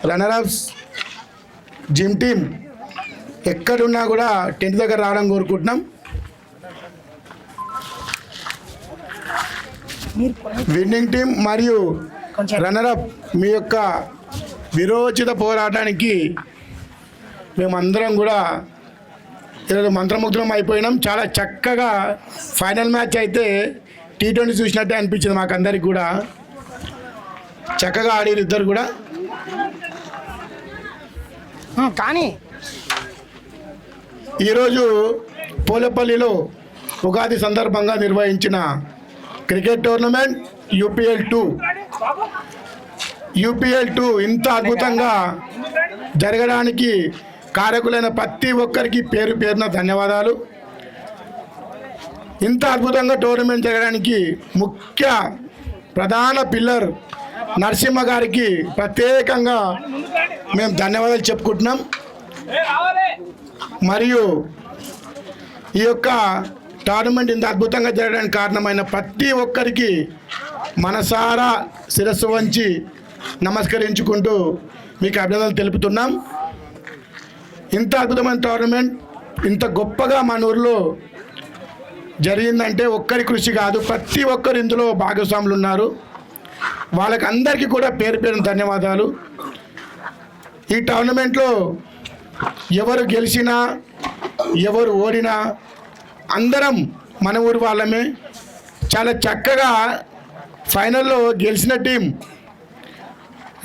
రన్నరప్స్ gym team ఎక్కడున్నా కూడా tent దగ్గర రావడం కోరుకుంటున్నాం. విన్నింగ్ టీం మరియు రన్నరప్ మీ యొక్క విరోచిత పోరాటానికి మేమందరం కూడా ఈరోజు మంత్రముగ్ధం అయిపోయినాం. చాలా చక్కగా ఫైనల్ మ్యాచ్ అయితే T20 చూసినట్టే అనిపించింది మాకు అందరికి కూడా. చక్కగా ఆడిరు ఇద్దరు కూడా. కానీ ఈరోజు పోలేపల్లిలో ఉగాది సందర్భంగా నిర్వహించిన క్రికెట్ టోర్నమెంట్ UPL2 ఇంత అద్భుతంగా జరగడానికి కారకులైన ప్రతి ఒక్కరికి పేరు పేరున ధన్యవాదాలు. ఇంత అద్భుతంగా టోర్నమెంట్ జరగడానికి ముఖ్య ప్రధాన పిల్లర్ నరసింహ గారికి ప్రత్యేకంగా మేము ధన్యవాదాలు చెప్పుకుంటున్నాం. మరియు ఈ యొక్క టోర్నమెంట్ ఇంత అద్భుతంగా జరగడానికి కారణమైన ప్రతి ఒక్కరికి మనసారా శిరస్సు వంచి నమస్కరించుకుంటూ మీకు అభినందనలు తెలుపుతున్నాం. ఇంత అద్భుతమైన టోర్నమెంట్ ఇంత గొప్పగా మన ఊరిలో జరిగిందంటే ఒక్కరి కృషి కాదు, ప్రతి ఒక్కరు ఇందులో భాగస్వాములు ఉన్నారు. వాళ్ళకి అందరికీ కూడా పేరు పేరున ధన్యవాదాలు. ఈ టోర్నమెంట్లో ఎవరు గెలిచినా ఎవరు ఓడినా అందరం మన ఊరు వాళ్ళమే. చాలా చక్కగా ఫైనల్లో గెలిచిన టీం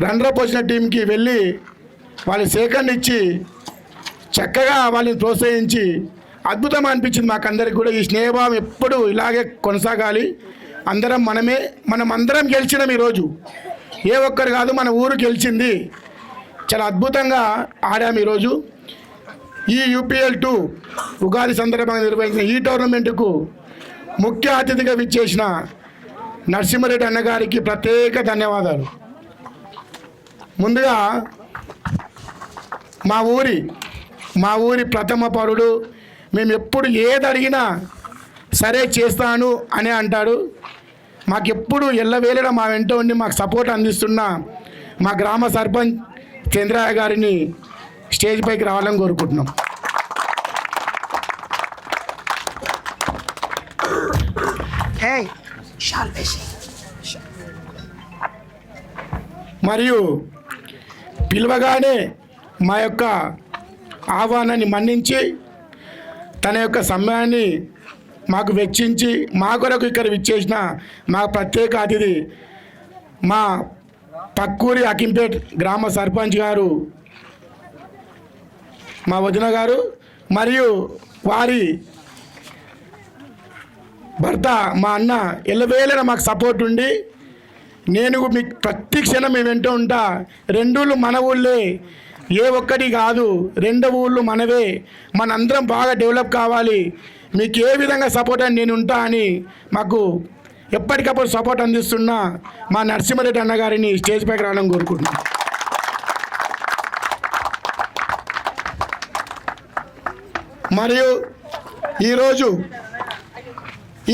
రన్నరప్ వచ్చిన టీంకి వెళ్ళి వాళ్ళు సెకండ్ ఇచ్చి చక్కగా వాళ్ళని ప్రోత్సహించి అద్భుతం అనిపించింది మాకందరికి కూడా. ఈ స్నేహభావం ఎప్పుడు ఇలాగే కొనసాగాలి. మనం అందరం గెలిచినాం. ఈరోజు ఏ ఒక్కరు కాదు, మన ఊరు గెలిచింది. చాలా అద్భుతంగా ఆడాము ఈరోజు. ఈ UPL2 ఉగాది సందర్భంగా నిర్వహించిన ఈ టోర్నమెంటుకు ముఖ్య అతిథిగా విచ్చేసిన నరసింహారెడ్డి అన్నగారికి ప్రత్యేక ధన్యవాదాలు. ముందుగా మా ఊరి ప్రథమ పౌరుడు. మేము ఎప్పుడు ఏది అడిగినా సరే చేస్తాను అని అంటాడు. మాకెప్పుడు ఎల్లవేళలా మా వెంట ఉండి మాకు సపోర్ట్ అందిస్తున్న మా గ్రామ సర్పంచ్ చంద్రయ్య గారిని స్టేజ్ పైకి రావాలని కోరుకుంటున్నాం. మరియు పిలవగానే మా యొక్క ఆహ్వానాన్ని మన్నించి తన యొక్క సమయాన్ని మాకు వెచ్చించి మా కొరకు ఇక్కడ విచ్చేసిన మా ప్రత్యేక అతిథి మా పక్కూరి అకింపేట్ గ్రామ సర్పంచ్ గారు, మా వదిన గారు మరియు వారి భర్త మా అన్న ఎల్లవేళలా మాకు సపోర్ట్ ఉండి నేను మీకు ప్రతి క్షణం మేము వెంటూ ఉంటా. 2 ఊళ్ళు మన ఊళ్ళే, ఏ ఒక్కటి కాదు, 2 ఊళ్ళు మనవే. మనందరం బాగా డెవలప్ కావాలి, మీకు ఏ విధంగా సపోర్ట్ అని నేను ఉంటా అని మాకు ఎప్పటికప్పుడు సపోర్ట్ అందిస్తున్న మా నరసింహారెడ్డి అన్నగారిని స్టేజ్ పైకి రావడం కోరుకుంటున్నాను. మరియు ఈరోజు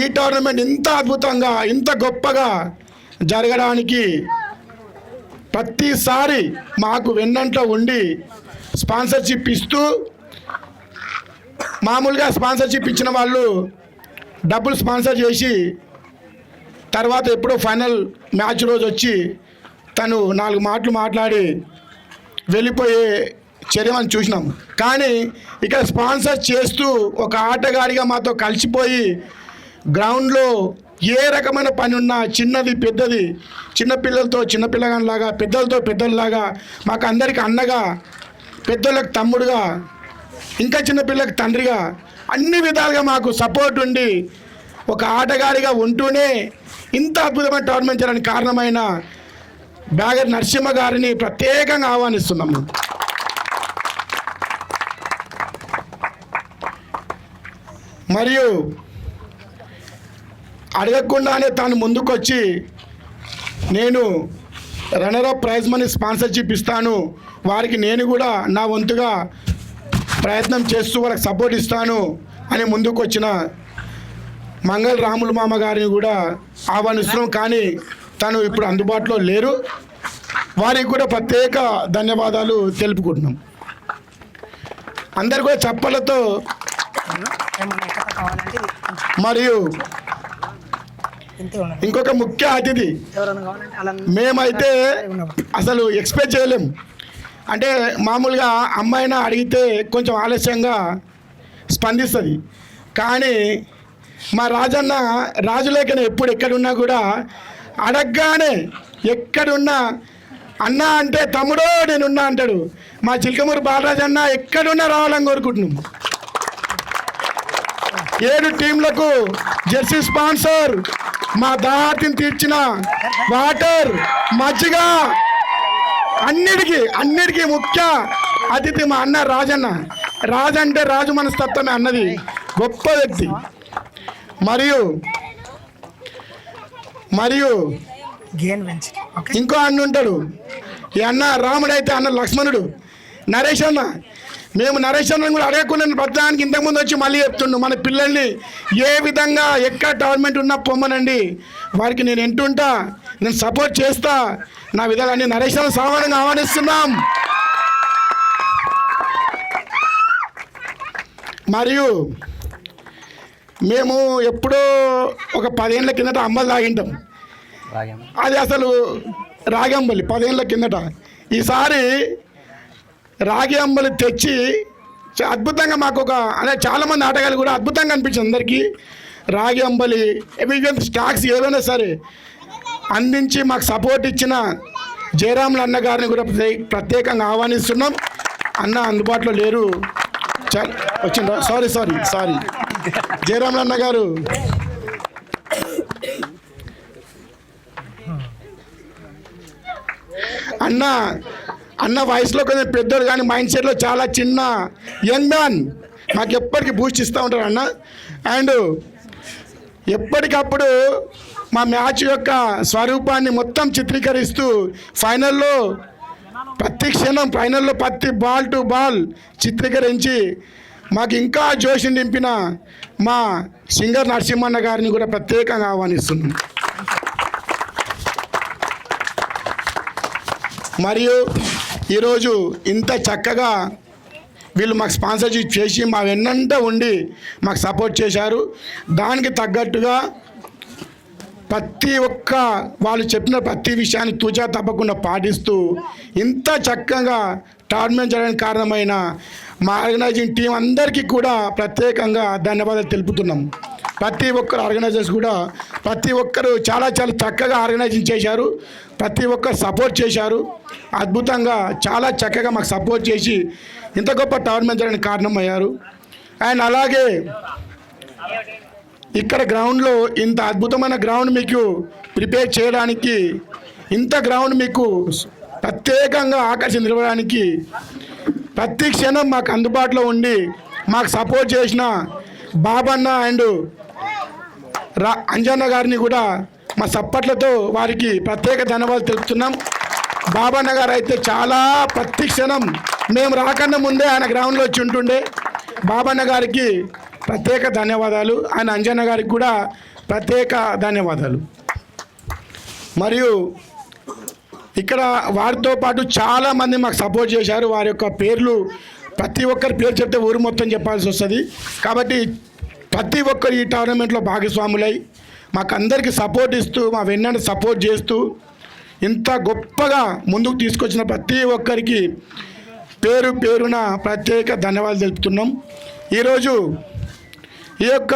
ఈ టోర్నమెంట్ ఇంత అద్భుతంగా ఇంత గొప్పగా జరగడానికి ప్రతిసారి మాకు వెన్నంట్లో ఉండి స్పాన్సర్షిప్ ఇస్తూ, మామూలుగా స్పాన్సర్షిప్ ఇచ్చిన వాళ్ళు డబ్బులు స్పాన్సర్ చేసి తర్వాత ఎప్పుడో ఫైనల్ మ్యాచ్ రోజు వచ్చి తను 4 మాటలు మాట్లాడి వెళ్ళిపోయే చర్యమని చూసినాం. కానీ ఇక్కడ స్పాన్సర్ చేస్తూ ఒక ఆటగాడిగా మాతో కలిసిపోయి గ్రౌండ్లో ఏ రకమైన పని ఉన్నా చిన్నది పెద్దది, చిన్నపిల్లలతో చిన్నపిల్లగానిలాగా, పెద్దలతో పెద్దలాగా, మాకు అందరికి అన్నగా, పెద్దలకు తమ్ముడుగా, ఇంకా చిన్నపిల్లలకు తండ్రిగా అన్ని విధాలుగా మాకు సపోర్ట్ ఉండి ఒక ఆటగాడిగా ఉంటూనే ఇంత అద్భుతమైన టోర్నమెంట్ చేయడానికి కారణమైన బ్యాగర్ నరసింహ గారిని ప్రత్యేకంగా ఆహ్వానిస్తున్నాము. మరియు అడగకుండానే తాను ముందుకొచ్చి నేను రన్నరప్ ప్రైజ్ మనీ స్పాన్సర్షిప్ ఇస్తాను, వారికి నేను కూడా నా వంతుగా ప్రయత్నం చేస్తూ వాళ్ళకి సపోర్ట్ ఇస్తాను అని ముందుకు వచ్చిన మంగళ రాములు మామ గారిని కూడా ఆహ్వానిస్తున్నాం. కానీ తను ఇప్పుడు అందుబాటులో లేరు. వారికి కూడా ప్రత్యేక ధన్యవాదాలు తెలుపుకుంటున్నాం. అందరు కూడా చప్పలతో. మరియు ఇంకొక ముఖ్య అతిథి మేమైతే అసలు ఎక్స్పెక్ట్ చేయలేం. అంటే మామూలుగా అమ్మాయినా అడిగితే కొంచెం ఆలస్యంగా స్పందిస్తుంది, కానీ మా రాజన్న రాజులేకనే ఎప్పుడు ఎక్కడున్నా కూడా అడగగానే ఎక్కడున్నా అన్న అంటే తమ్ముడో నేనున్నా అంటాడు. మా చిలకమూరు బాలరాజన్న ఎక్కడున్నా రావాలని కోరుకుంటున్నాం. 7 టీంలకు జెర్సీ స్పాన్సర్, మా దాటిని తీర్చిన వాటర్, మజ్జిగ, అన్నిటికీ ముఖ్య అతిథి మా అన్న రాజన్న. రాజు అంటే రాజు మనస్తత్వమే అన్నది గొప్ప వ్యక్తి. మరియు ఇంకో అన్న ఉంటాడు. ఈ అన్న రాముడు అయితే అన్న లక్ష్మణుడు, నరేష్ అన్న. మేము నరేష్ అన్నను కూడా అడగకుండా ప్రతిదానికి ఇంతకుముందు వచ్చి మళ్ళీ చెప్తున్నాం, మన పిల్లల్ని ఏ విధంగా ఎక్కడ టోర్నమెంట్ ఉన్నా పొమ్మనండి, వారికి నేను ఎంటుంటా, నేను సపోర్ట్ చేస్తా, నా విధాలన్నీ నరేష్ అన్న సామాన్యంగా ఆహ్వానిస్తున్నాం. మరియు మేము ఎప్పుడో ఒక 10 ఏళ్ళ కిందట అంబలి తాగింటాం. అది అసలు రాగి అంబలి 10 ఏళ్ళ కిందట. ఈసారి రాగి అంబలి తెచ్చి అద్భుతంగా మాకు అంటే చాలామంది ఆటగాళ్ళు కూడా అద్భుతంగా అనిపించింది అందరికీ. రాగి అంబలి స్టాక్స్ ఏదైనా సరే అందించి మాకు సపోర్ట్ ఇచ్చిన జయరాములు అన్న గారిని కూడా ప్రత్యేకంగా ఆహ్వానిస్తున్నాం. అన్న అందుబాటులో లేరు, వచ్చిందా? సారీ జయరాములు అన్న గారు. అన్న వయసులో కొంచెం పెద్దోడు, కానీ మైండ్ సెట్లో చాలా చిన్న యంగ్ మ్యాన్. మాకు ఎప్పటికీ బూస్ట్ ఇస్తూ ఉంటారు అన్న. అండ్ ఎప్పటికప్పుడు మా మ్యాచ్ యొక్క స్వరూపాన్ని మొత్తం చిత్రీకరిస్తూ ఫైనల్లో ప్రతి క్షణం, ఫైనల్లో ప్రతి బాల్ టు బాల్ చిత్రీకరించి మాకు ఇంకా జోష్ నింపిన మా సింగర్ నరసింహన్న గారిని కూడా ప్రత్యేకంగా ఆహ్వానిస్తున్నాం. మరియు ఈరోజు ఇంత చక్కగా వీళ్ళు మాకు స్పాన్సర్షిప్ చేసి మా వెన్నంట ఉండి మాకు సపోర్ట్ చేశారు. దానికి తగ్గట్టుగా ప్రతి ఒక్క వాళ్ళు చెప్పిన ప్రతి విషయాన్ని తూచా తప్పకుండా పాటిస్తూ ఇంత చక్కగా టోర్నమెంట్ జరగడానికి కారణమైన మా ఆర్గనైజింగ్ టీం అందరికీ కూడా ప్రత్యేకంగా ధన్యవాదాలు తెలుపుతున్నాం. ప్రతి ఒక్కరు ఆర్గనైజర్స్ కూడా ప్రతి ఒక్కరు చాలా చక్కగా ఆర్గనైజింగ్ చేశారు. ప్రతి ఒక్కరు సపోర్ట్ చేశారు. అద్భుతంగా చాలా చక్కగా మాకు సపోర్ట్ చేసి ఇంత గొప్ప టోర్నమెంట్ జరగడానికి కారణమయ్యారు. అండ్ అలాగే ఇక్కడ గ్రౌండ్లో ఇంత అద్భుతమైన గ్రౌండ్ మీకు ప్రిపేర్ చేయడానికి, ఇంత గ్రౌండ్ మీకు ప్రత్యేకంగా ఆకర్షించడానికి ప్రతి క్షణం మాకు అందుబాటులో ఉండి మాకు సపోర్ట్ చేసిన బాబన్న అండ్ అంజన్న గారిని కూడా మా సప్పట్లతో వారికి ప్రత్యేక ధన్యవాదాలు తెలుపుతున్నాం. బాబన్న గారు అయితే చాలా ప్రతి క్షణం మేము రాకన్నా ముందే ఆయన గ్రౌండ్లో వచ్చి ఉంటుండే. బాబన్న గారికి ప్రత్యేక ధన్యవాదాలు. ఆయన అంజన్న గారికి కూడా ప్రత్యేక ధన్యవాదాలు. మరియు ఇక్కడ వారితో పాటు చాలామంది మాకు సపోర్ట్ చేశారు. వారి యొక్క పేర్లు ప్రతి ఒక్కరి పేరు చెప్తే ఊరు మొత్తం చెప్పాల్సి వస్తుంది. కాబట్టి ప్రతి ఒక్కరు ఈ టోర్నమెంట్లో భాగస్వాములై మాకు అందరికీ సపోర్ట్ ఇస్తూ, మా వెన్నను సపోర్ట్ చేస్తూ ఇంత గొప్పగా ముందుకు తీసుకొచ్చిన ప్రతి ఒక్కరికి పేరున ప్రత్యేక ధన్యవాదాలు తెలుపుతున్నాం. ఈరోజు ఈ యొక్క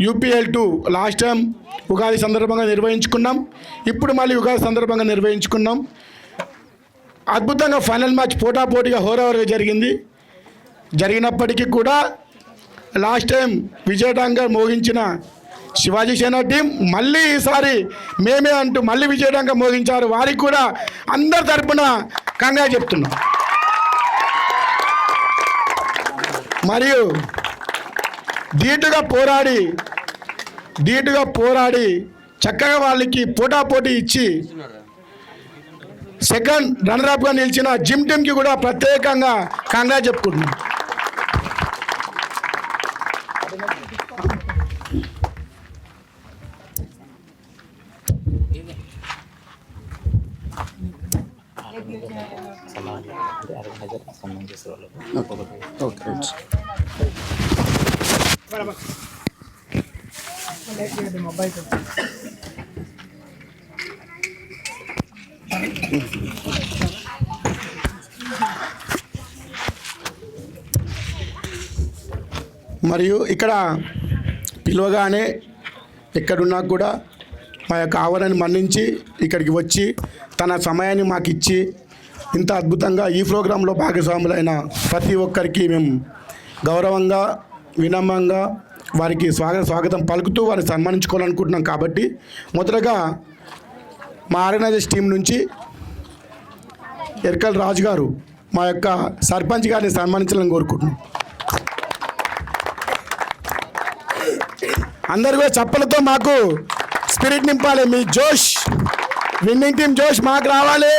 UPL2 లాస్ట్ టైం ఉగాది సందర్భంగా నిర్వహించుకున్నాం. ఇప్పుడు మళ్ళీ ఉగాది సందర్భంగా నిర్వహించుకున్నాం. అద్భుతంగా ఫైనల్ మ్యాచ్ పోటాపోటీగా హోరావోరుగా జరిగినప్పటికీ కూడా లాస్ట్ టైం విజయడంగా మోగించిన శివాజీ సేన టీం మళ్ళీ ఈసారి మేమే అంటూ మళ్ళీ విజయడంగా మోగించారు. వారికి కూడా అందరి తరపున కంగ్రాట్స్ చెప్తున్నాం. మరియు ధీటుగా పోరాడి చక్కగా వాళ్ళకి పోటాపోటీ ఇచ్చి సెకండ్ రన్నర్అప్గా నిలిచిన జిమ్ టీమ్కి కూడా ప్రత్యేకంగా కంగ్రాట్స్ చెప్పుకుంటున్నాం. ఓకే. మరియు ఇక్కడ పిలవగానే ఎక్కడున్నా కూడా మా యొక్క ఆహ్వానాన్ని మన్నించి ఇక్కడికి వచ్చి తన సమయాన్ని మాకు ఇచ్చి ఇంత అద్భుతంగా ఈ ప్రోగ్రాంలో భాగస్వాములైన ప్రతి ఒక్కరికి మేము గౌరవంగా వినమ్రంగా వారికి స్వాగతం పలుకుతూ వారిని సన్మానించుకోవాలనుకుంటున్నాం. కాబట్టి మొదటగా మా ఆర్గనైజర్స్ టీం నుంచి ఎర్కల్ రాజు గారు మా యొక్క సర్పంచ్ గారిని సన్మానించాలని కోరుకుంటున్నాం. అందరు కూడా చప్పలతో మాకు స్పిరిట్ నింపాలి. మీ జోష్, విన్నింగ్ టీం జోష్ మాకు రావాలి.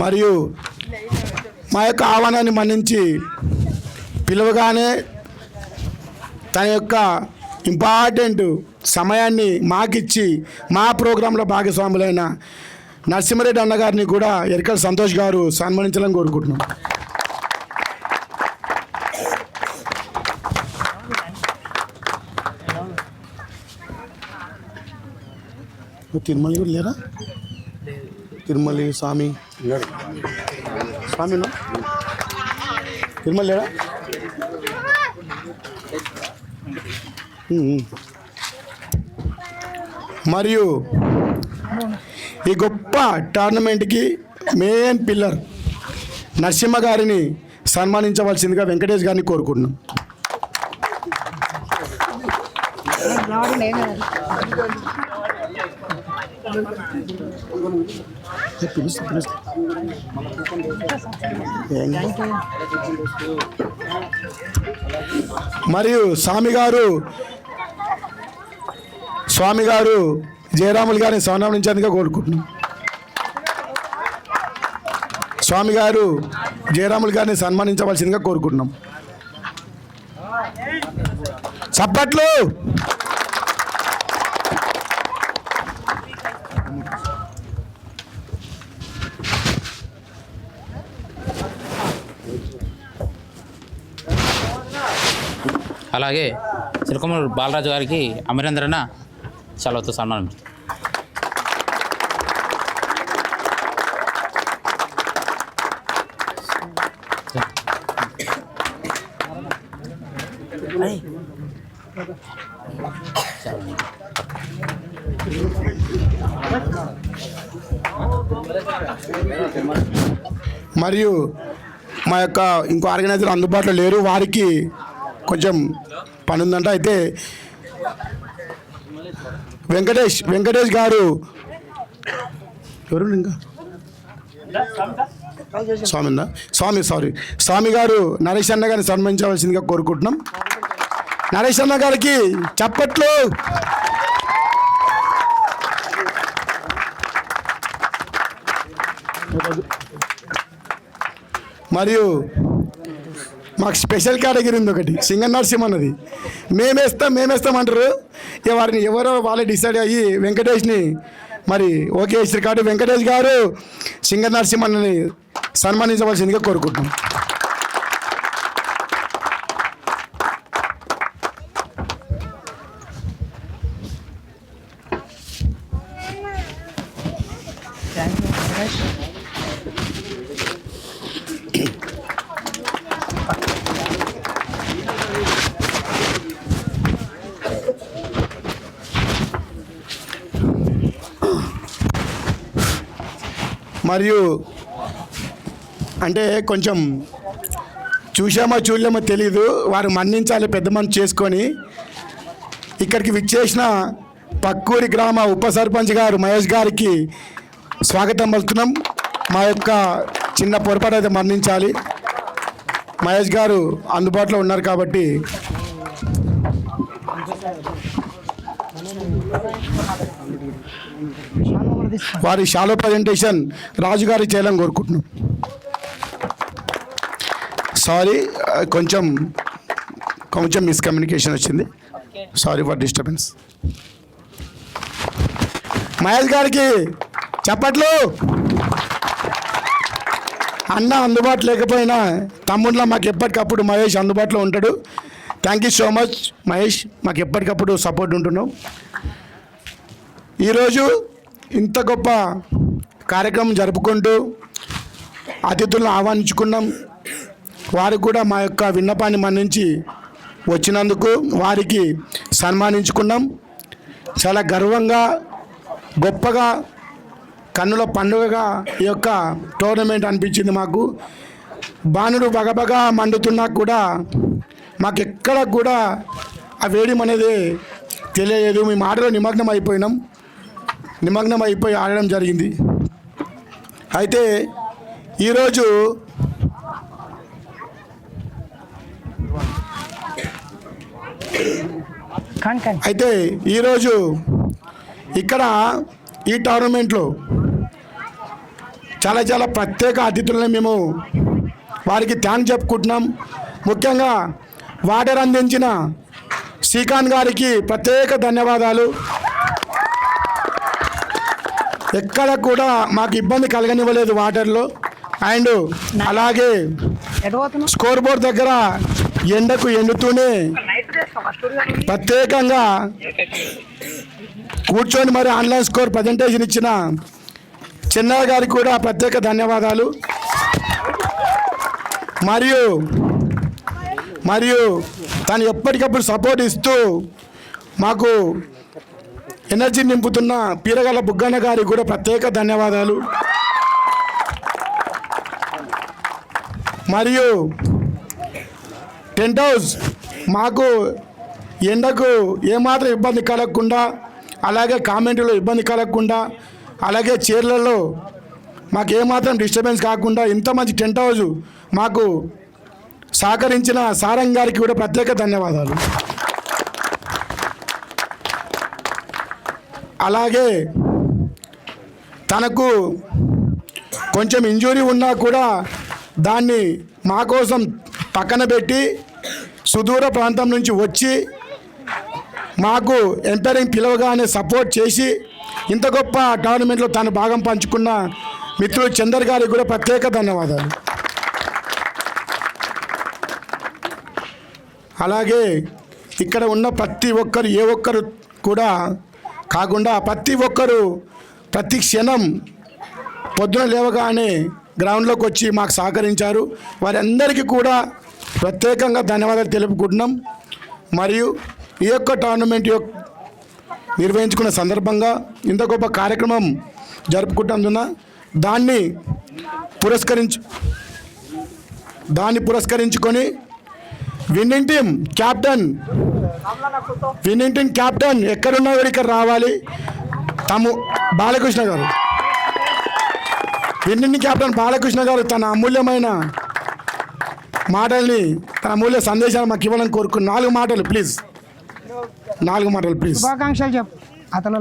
మరియు మా యొక్క ఆహ్వానాన్ని మన్నించి పిలవగానే తన యొక్క ఇంపార్టెంట్ సమయాన్ని మాకిచ్చి మా ప్రోగ్రాంలో భాగస్వాములైన నరసింహారెడ్డి అన్నగారిని కూడా ఎర్కల్ సంతోష్ గారు సన్మానించాలని కోరుకుంటున్నాం. తిరుమల కూడా లేరా? తిరుమల స్వామి స్వామినా తిరుమల లేరా? మరియు ఈ గొప్ప టోర్నమెంట్కి మెయిన్ పిల్లర్ నరసింహ గారిని సన్మానించవలసిందిగా వెంకటేష్ గారిని కోరుకుంటున్నాం. మరియు స్వామి గారు జయరాములు గారిని సన్మానించేందుకు కోరుకుంటున్నాం. స్వామి గారు జయరాములు గారిని సన్మానించవలసిందిగా కోరుకుంటున్నాం. చప్పట్లు. అలాగే సిరికొమ్మల బాలరాజు గారికి అమరేంద్రన సెలవుతో సన్మానం. మరియు మా యొక్క ఇంకో ఆర్గనైజర్ అందుబాటులో లేరు, వారికి కొంచెం పని ఉందంట. అయితే వెంకటేష్ గారు ఎవరు ఇంకా స్వామి గారు నరేష్ అన్న గారిని సన్మానించవలసిందిగా కోరుకుంటున్నాం. నరేష్ అన్న గారికి చప్పట్లు. మరియు మాకు స్పెషల్ కేటగిరీ ఉంది ఒకటి, సింగర్ నరసింహ అన్నది. మేమేస్తాం అంటారు. వారిని ఎవరో వాళ్ళే డిసైడ్ అయ్యి వెంకటేష్ని మరి ఓకే చేస్తారు. కాబట్టి వెంకటేష్ గారు సింగర్ నరసింహ అన్నని సన్మానించవలసిందిగా కోరుకుంటున్నాం. మరియు అంటే కొంచెం చూసామో చూడలేమో తెలీదు, వారు మన్నించాలి, పెద్ద మనసు చేసుకొని. ఇక్కడికి విచ్చేసిన పక్కూరి గ్రామ ఉప సర్పంచ్ గారు మహేష్ గారికి స్వాగతం పలుకుతున్నాం. మా యొక్క చిన్న పొరపాటు అయితే మన్నించాలి. మహేష్ గారు అందుబాటులో ఉన్నారు కాబట్టి వారి షాలో ప్రజెంటేషన్ రాజుగారి చేయాలని కోరుకుంటున్నాం. సారీ, కొంచెం మిస్కమ్యూనికేషన్ వచ్చింది. Sorry for disturbance. మహేష్ గారికి చప్పట్లు. అన్న అందుబాటులో లేకపోయినా తమ్ముళ్ళ మాకు ఎప్పటికప్పుడు మహేష్ అందుబాటులో ఉంటాడు. Thank you so much Mahesh, మాకు ఎప్పటికప్పుడు సపోర్ట్ ఉంటున్నాం. ఈరోజు ఇంత గొప్ప కార్యక్రమం జరుపుకుంటూ అతిథులను ఆహ్వానించుకున్నాం. వారికి కూడా మా యొక్క విన్నపాన్ని మన్నించి వచ్చినందుకు వారికి సన్మానించుకున్నాం. చాలా గర్వంగా, గొప్పగా, కన్నుల పండుగగా ఈ యొక్క టోర్నమెంట్ అనిపించింది మాకు. బాణుడు బగబగా మండుతున్నా కూడా మాకు ఎక్కడ కూడా ఆ వేడిం అనేది తెలియలేదు. మేము ఆటలో నిమగ్నం అయిపోయి ఆడడం జరిగింది. అయితే ఈరోజు ఇక్కడ ఈ టోర్నమెంట్లో చాలా ప్రత్యేక అతిథులను మేము వారికి థ్యాంక్స్ చెప్పుకుంటున్నాం. ముఖ్యంగా వాటర్ అందించిన శ్రీకాంత్ గారికి ప్రత్యేక ధన్యవాదాలు. ఎక్కడ కూడా మాకు ఇబ్బంది కలగనివ్వలేదు వాటర్లో. అండ్ అలాగే స్కోర్ బోర్డ్ దగ్గర ఎండకు ఎండుతూనే ప్రత్యేకంగా కూర్చొని మరి ఆన్లైన్ స్కోర్ ప్రజెంటేషన్ ఇచ్చిన చిన్నయ్య గారికి కూడా ప్రత్యేక ధన్యవాదాలు. మరియు తను ఎప్పటికప్పుడు సపోర్ట్ ఇస్తూ మాకు ఎనర్జీ నింపుతున్న పీరగల బుగ్గన్న గారికి కూడా ప్రత్యేక ధన్యవాదాలు. మరియు టెంట్ హౌస్ మాకు ఎండకు ఏమాత్రం ఇబ్బంది కలగకుండా, అలాగే కామెంట్లో ఇబ్బంది కలగకుండా, అలాగే చీరలలో మాకు ఏమాత్రం డిస్టర్బెన్స్ కాకుండా ఇంత మంచి టెంట్ హౌస్ మాకు సహకరించిన సారంగ్ గారికి కూడా ప్రత్యేక ధన్యవాదాలు. అలాగే తనకు కొంచెం ఇంజురీ ఉన్నా కూడా దాన్ని మా కోసం పక్కన పెట్టి సుదూర ప్రాంతం నుంచి వచ్చి మాకు ఎంపైరింగ్ పిలవగానే సపోర్ట్ చేసి ఇంత గొప్ప టోర్నమెంట్లో తను భాగం పంచుకున్న మిత్రుడు చందర్ గారికి కూడా ప్రత్యేక ధన్యవాదాలు. అలాగే ఇక్కడ ఉన్న ప్రతి ఒక్కరు, ఏ ఒక్కరు కూడా కాకుండా ప్రతి ఒక్కరు ప్రతి క్షణం పొద్దున లేవగానే గ్రౌండ్లోకి వచ్చి మాకు సహకరించారు. వారందరికీ కూడా ప్రత్యేకంగా ధన్యవాదాలు తెలుపుకుంటున్నాం. మరియు ఈ యొక్క టోర్నమెంట్ నిర్వహించుకున్న సందర్భంగా ఇంత గొప్ప కార్యక్రమం జరుపుకుంటున్నందున దాన్ని పురస్కరించుకొని విన్నింగ్ టీం క్యాప్టెన్ ఎక్కడున్నా కూడా ఇక్కడ రావాలి. బాలకృష్ణ గారు, విన్నింగ్ క్యాప్టెన్ బాలకృష్ణ గారు తన అమూల్యమైన మాటల్ని, తన అమూల్య సందేశాలు మాకు ఇవ్వాలని కోరుకుని 4 మాటలు ప్లీజ్. శుభాకాంక్షలు చెప్పు అతను.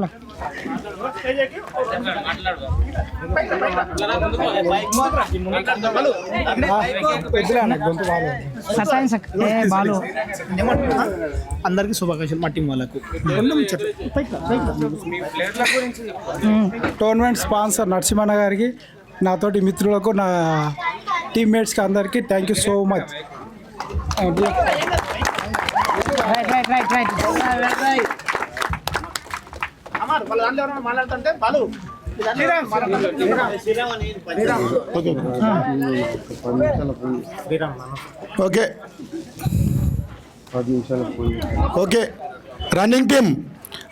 అందరికీ శుభాకాంక్షలు. మా టీం వాళ్ళకు టోర్నమెంట్ స్పాన్సర్ నరసింహన్న గారికి, నాతోటి మిత్రులకు, నా టీమ్మేట్స్కి అందరికీ thank you so much. Okay,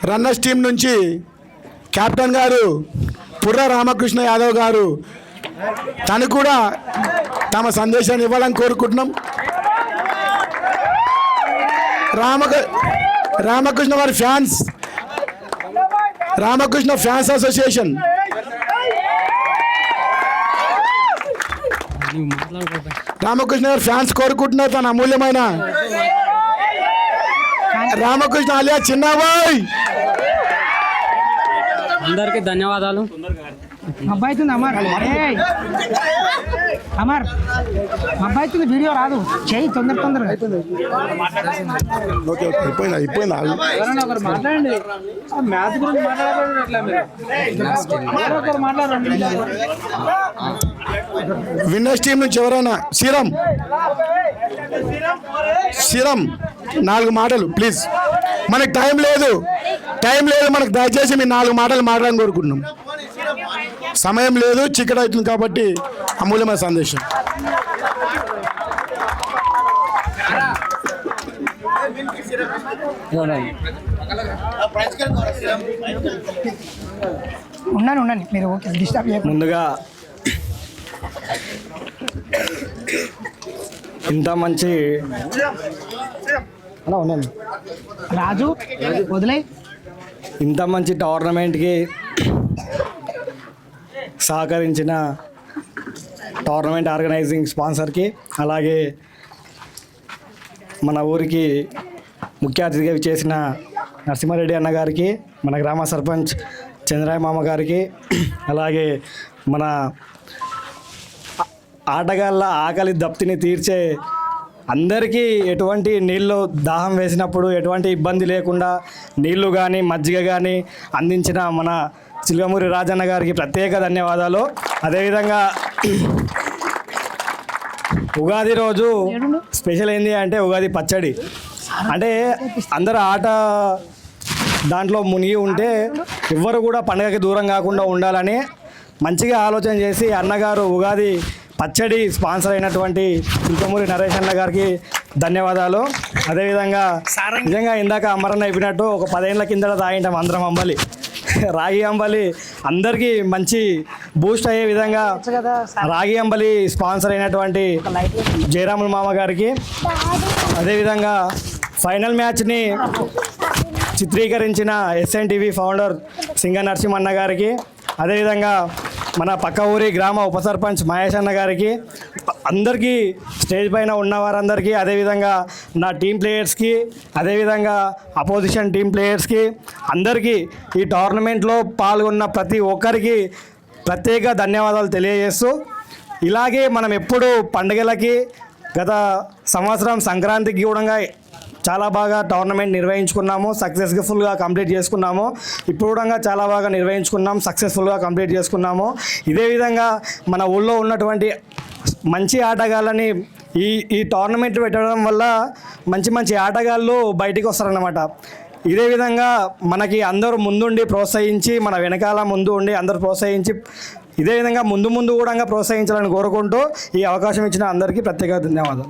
runners team నుంచి కెప్టెన్ గారు పుర్ర రామకృష్ణ యాదవ్ గారు తను కూడా తమ సందేశాన్ని ఇవ్వాలని కోరుకుంటున్నాం. రామకృష్ణ వారి రామకృష్ణ ఫ్యాన్స్ అసోసియేషన్ రామకృష్ణ గారు ఫ్యాన్స్ కోరుకుంటున్నారు తన అమూల్యమైన రామకృష్ణ అలియా చిన్నబాయ్. అందరికీ ధన్యవాదాలు. అబ్బాయి అవుతుంది అమర్ ఏయ్! అమర్ అబ్బాయి అవుతుంది వీడియో రాదు చెయ్యి తొందరగా ఓకే అయిపోయింది మాట్లాడండి మ్యాథ్ గురించి మాట్లాడండి విన్నర్స్ టీం నుంచి ఎవరైనా శ్రీరామ్ 4 మాటలు ప్లీజ్. మనకు టైం లేదు మనకు, దయచేసి మీ 4 మాటలు మాట్లాడని కోరుకుంటున్నాం. సమయం లేదు, చీకటి అవుతుంది కాబట్టి అమూల్యమైన సందేశం. ఉండండి మీరు ఓకే డిస్టర్బ్ చేయకుండా. ముందుగా ఇంత మంచి రాజు వదిలే ఇంత మంచి టోర్నమెంట్కి సహకరించిన టోర్నమెంట్ ఆర్గనైజింగ్ స్పాన్సర్కి, అలాగే మన ఊరికి ముఖ్య అతిథిగా చేసిన నరసింహారెడ్డి అన్న గారికి, మన గ్రామ సర్పంచ్ చంద్రయ్య మామ గారికి, అలాగే మన ఆటగాళ్ళ ఆకలి దప్తిని తీర్చే అందరికీ ఎటువంటి నీళ్ళు దాహం వేసినప్పుడు ఎటువంటి ఇబ్బంది లేకుండా నీళ్లు కానీ మజ్జిగ కానీ అందించిన మన చిలుకమూరి రాజన్న గారికి ప్రత్యేక ధన్యవాదాలు. అదేవిధంగా ఉగాది రోజు స్పెషల్ ఏంటి అంటే ఉగాది పచ్చడి. అంటే అందరూ ఆట దాంట్లో మునిగి ఉంటే ఎవ్వరు కూడా పండగకి దూరం కాకుండా ఉండాలని మంచిగా ఆలోచన చేసి అన్నగారు ఉగాది పచ్చడి స్పాన్సర్ అయినటువంటి చిలుకమూరి నరేష్ అన్న గారికి ధన్యవాదాలు. అదేవిధంగా నిజంగా ఇందాక అమరన్న అయిపోయినట్టు ఒక 10 ఏళ్ల కిందట తాగింటాం అందరం అంబలి, రాగి అంబలి అందరికీ మంచి బూస్ట్ అయ్యే విధంగా రాగి అంబలి స్పాన్సర్ అయినటువంటి జయరాముల మామ గారికి, అదేవిధంగా ఫైనల్ మ్యాచ్ని చిత్రీకరించిన SNTV ఫౌండర్ సింగ నరసింహన్న గారికి, అదేవిధంగా మన పక్క ఊరి గ్రామ ఉప సర్పంచ్ మహేష్ అన్న గారికి, అందరికీ స్టేజ్ పైన ఉన్న వారందరికీ, అదేవిధంగా నా టీం ప్లేయర్స్కి, అదేవిధంగా అపోజిషన్ టీం ప్లేయర్స్కి అందరికీ ఈ టోర్నమెంట్లో పాల్గొన్న ప్రతి ఒక్కరికి ప్రత్యేక ధన్యవాదాలు తెలియజేస్తూ, ఇలాగే మనం ఎప్పుడు పండుగలకి గత సంవత్సరం సంక్రాంతికి కూడా చాలా బాగా టోర్నమెంట్ నిర్వహించుకున్నాము, సక్సెస్ఫుల్గా కంప్లీట్ చేసుకున్నాము. ఇప్పుడు కూడా చాలా బాగా నిర్వహించుకున్నాం, సక్సెస్ఫుల్గా కంప్లీట్ చేసుకున్నాము. ఇదే విధంగా మన ఊళ్ళో ఉన్నటువంటి మంచి ఆటగాళ్ళని ఈ టోర్నమెంట్ పెట్టడం వల్ల మంచి ఆటగాళ్ళు బయటికి వస్తారన్నమాట. ఇదే విధంగా మనకి అందరూ ముందుండి ప్రోత్సహించి, మన వెనకాల ముందు ఉండి అందరూ ప్రోత్సహించి ఇదే విధంగా ముందు కూడా ప్రోత్సహించాలని కోరుకుంటూ ఈ అవకాశం ఇచ్చిన అందరికీ ప్రత్యేక ధన్యవాదాలు.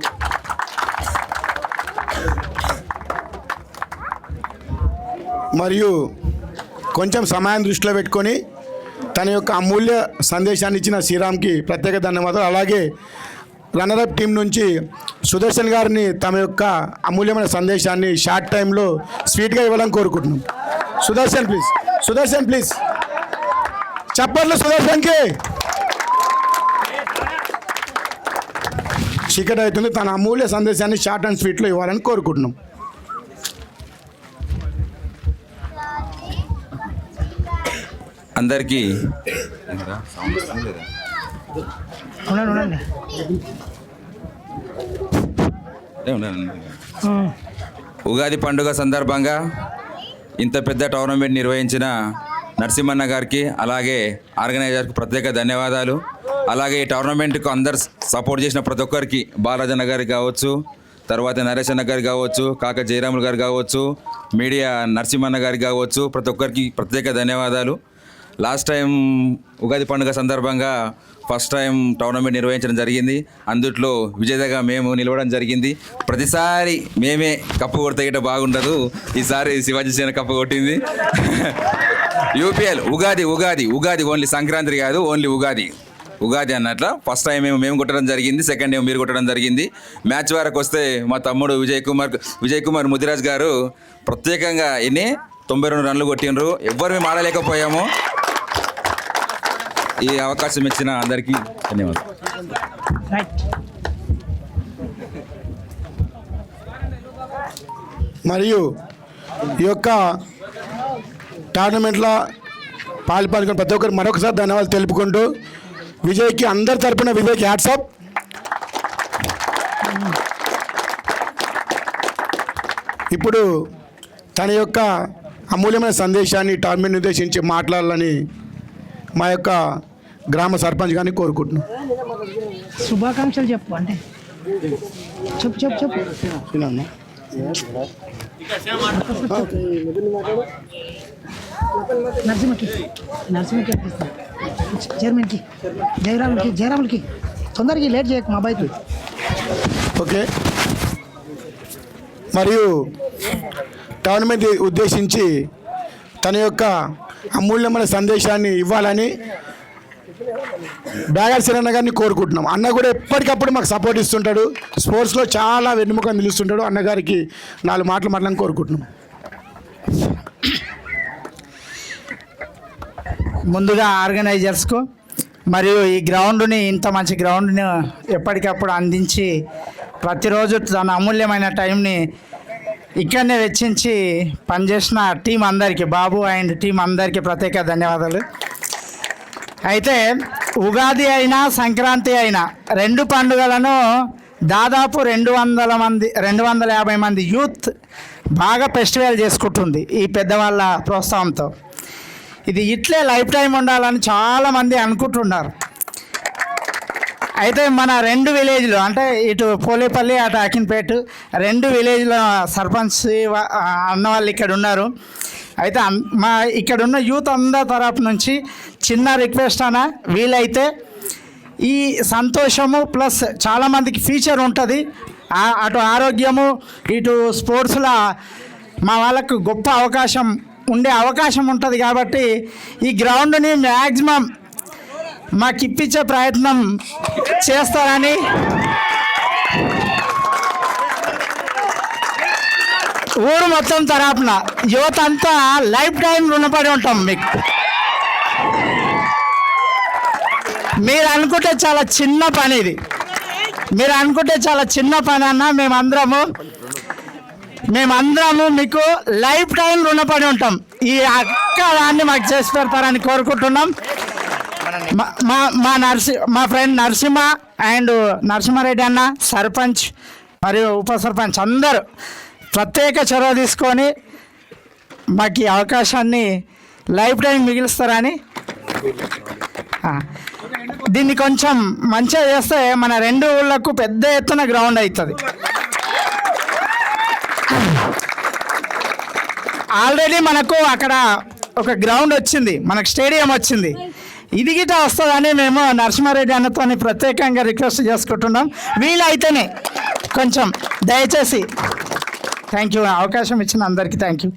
మరియు కొంచెం సమయాన్ని దృష్టిలో పెట్టుకొని తన యొక్క అమూల్య సందేశాన్ని ఇచ్చిన శ్రీరామ్కి ప్రత్యేక ధన్యవాదాలు. అలాగే రన్నరప్ టీం నుంచి సుదర్శన్ గారిని తమ యొక్క అమూల్యమైన సందేశాన్ని షార్ట్ టైంలో స్వీట్గా ఇవ్వాలని కోరుకుంటున్నాం. సుదర్శన్ ప్లీజ్ చెప్పండి సుదర్శన్కి. చీకటి అవుతుంది, తన అమూల్య సందేశాన్ని షార్ట్ అండ్ స్వీట్లో ఇవ్వాలని కోరుకుంటున్నాం. అందరికీ ఉగాది పండుగ సందర్భంగా ఇంత పెద్ద టోర్నమెంట్ నిర్వహించిన నరసింహన్న గారికి, అలాగే ఆర్గనైజర్కి ప్రత్యేక ధన్యవాదాలు. అలాగే ఈ టోర్నమెంట్కు అందరు సపోర్ట్ చేసిన ప్రతి ఒక్కరికి, బాలరాజన్న గారికి కావచ్చు, తర్వాత నరేష్ అన్న గారికి కావచ్చు, కాక జయరాములు గారు కావచ్చు, మీడియా నరసింహన్న గారికి కావచ్చు, ప్రతి ఒక్కరికి ప్రత్యేక ధన్యవాదాలు. లాస్ట్ టైం ఉగాది పండుగ సందర్భంగా ఫస్ట్ టైం టోర్నమెంట్ నిర్వహించడం జరిగింది. అందుట్లో విజేతగా మేము నిలవడం జరిగింది. ప్రతిసారి మేమే కప్పు కొడితే బాగుండదు, ఈసారి శివాజీ సేన కప్పు కొట్టింది. యూపీఎల్ ఉగాది ఓన్లీ సంక్రాంతి కాదు, ఓన్లీ ఉగాది అన్నట్ల ఫస్ట్ టైం మేము కొట్టడం జరిగింది, సెకండ్ టైం మీరు కొట్టడం జరిగింది. మ్యాచ్ వరకు వస్తే మా తమ్ముడు విజయ్ కుమార్ ముదిరాజ్ గారు ప్రత్యేకంగా 92 రన్లు కొట్టిండ్రు. ఎవ్వరు మేము ఆడలేకపోయాము. ఈ అవకాశం ఇచ్చిన అందరికీ ధన్యవాదాలు. మరియు ఈ యొక్క టోర్నమెంట్లో పాల్గొన్న ప్రతి ఒక్కరు మరొకసారి ధన్యవాదాలు తెలుపుకుంటూ విజయ్కి అందరి తరపున విజయ్కి హ్యాట్సాప్. ఇప్పుడు తన యొక్క అమూల్యమైన సందేశాన్ని టోర్నమెంట్ ఉద్దేశించి మాట్లాడాలని మా యొక్క గ్రామ సర్పంచ్ గారిని కోరుకుంటున్నాం. శుభాకాంక్షలు చెప్పు అంటే చెప్పు చెప్పు చెప్పు. నరసింహకి అనిపిస్తుంది, చైర్మన్కి, జయరాములకి తొందరగా లేట్ చేయకు మా అబ్బాయికి. ఓకే, మరియు టోర్నమెంట్ ఉద్దేశించి తన యొక్క అమూల్యమైన సందేశాన్ని ఇవ్వాలని బ్యాగర్ సిరన్న గారిని కోరుకుంటున్నాం. అన్న కూడా ఎప్పటికప్పుడు మాకు సపోర్ట్ ఇస్తుంటాడు, స్పోర్ట్స్లో చాలా వెన్నుముక నిలుస్తుంటాడు. అన్నగారికి 4 మాటలు మాట్లాడాలని కోరుకుంటున్నాం. ముందుగా ఆర్గనైజర్స్కు మరియు ఈ గ్రౌండ్ని, ఇంత మంచి గ్రౌండ్ని ఎప్పటికప్పుడు అందించి ప్రతిరోజు తన అమూల్యమైన టైంని ఇక్కడనే వెచ్చించి పనిచేసిన టీం అందరికీ, బాబు అండ్ టీం అందరికీ ప్రత్యేక ధన్యవాదాలు. అయితే ఉగాది అయినా సంక్రాంతి అయినా 2 పండుగలను దాదాపు 250 మంది యూత్ బాగా ఫెస్టివల్ చేసుకుంటుంది ఈ పెద్దవాళ్ళ ప్రోత్సాహంతో. ఇది ఇట్లే లైఫ్ టైం ఉండాలని చాలామంది అనుకుంటున్నారు. అయితే మన 2 విలేజ్లు అంటే ఇటు పోలేపల్లి అటు అకిన్పేట 2 విలేజ్ల సర్పంచ్ అన్న వాళ్ళు ఇక్కడ ఉన్నారు. అయితే మా ఇక్కడ ఉన్న యూత్ అందరి తరపు నుంచి చిన్న రిక్వెస్ట్ అన్న, వీలైతే ఈ సంతోషము ప్లస్ చాలామందికి ఫ్యూచర్ ఉంటుంది, అటు ఆరోగ్యము ఇటు స్పోర్ట్స్లో మా వాళ్ళకు గొప్ప ఉండే అవకాశం ఉంటుంది. కాబట్టి ఈ గ్రౌండ్ని మ్యాక్సిమం మాకు ఇప్పించే ప్రయత్నం చేస్తారని ఊరు మొత్తం తరపున యువత అంతా లైఫ్ టైం రుణపడి ఉంటాం మీకు. మీరు అనుకుంటే చాలా చిన్న పని ఇది, మీరు అనుకుంటే చాలా చిన్న పని అన్న, మేమందరము మీకు లైఫ్ టైం రుణపడి ఉంటాం. ఈ దాన్ని మాకు చేసి పెడతారని కోరుకుంటున్నాం. మా ఫ్రెండ్ నరసింహ అండ్ నరసింహారెడ్డి అన్న, సర్పంచ్ మరియు ఉప సర్పంచ్ అందరూ ప్రత్యేక చొరవ తీసుకొని మాకు ఈ అవకాశాన్ని లైఫ్ టైం మిగిలిస్తారని, దీన్ని కొంచెం మంచిగా చేస్తే మన 2 ఊళ్ళకు పెద్ద ఎత్తున గ్రౌండ్ అవుతుంది. ఆల్రెడీ మనకు అక్కడ ఒక గ్రౌండ్ వచ్చింది, మనకు స్టేడియం వచ్చింది. ఇది గిట్ట వస్తుందని మేము నరసింహారెడ్డి అన్నతో ప్రత్యేకంగా రిక్వెస్ట్ చేసుకుంటున్నాం. వీలైతేనే కొంచెం దయచేసి. థ్యాంక్ యూ, అవకాశం ఇచ్చిన అందరికీ థ్యాంక్ యూ.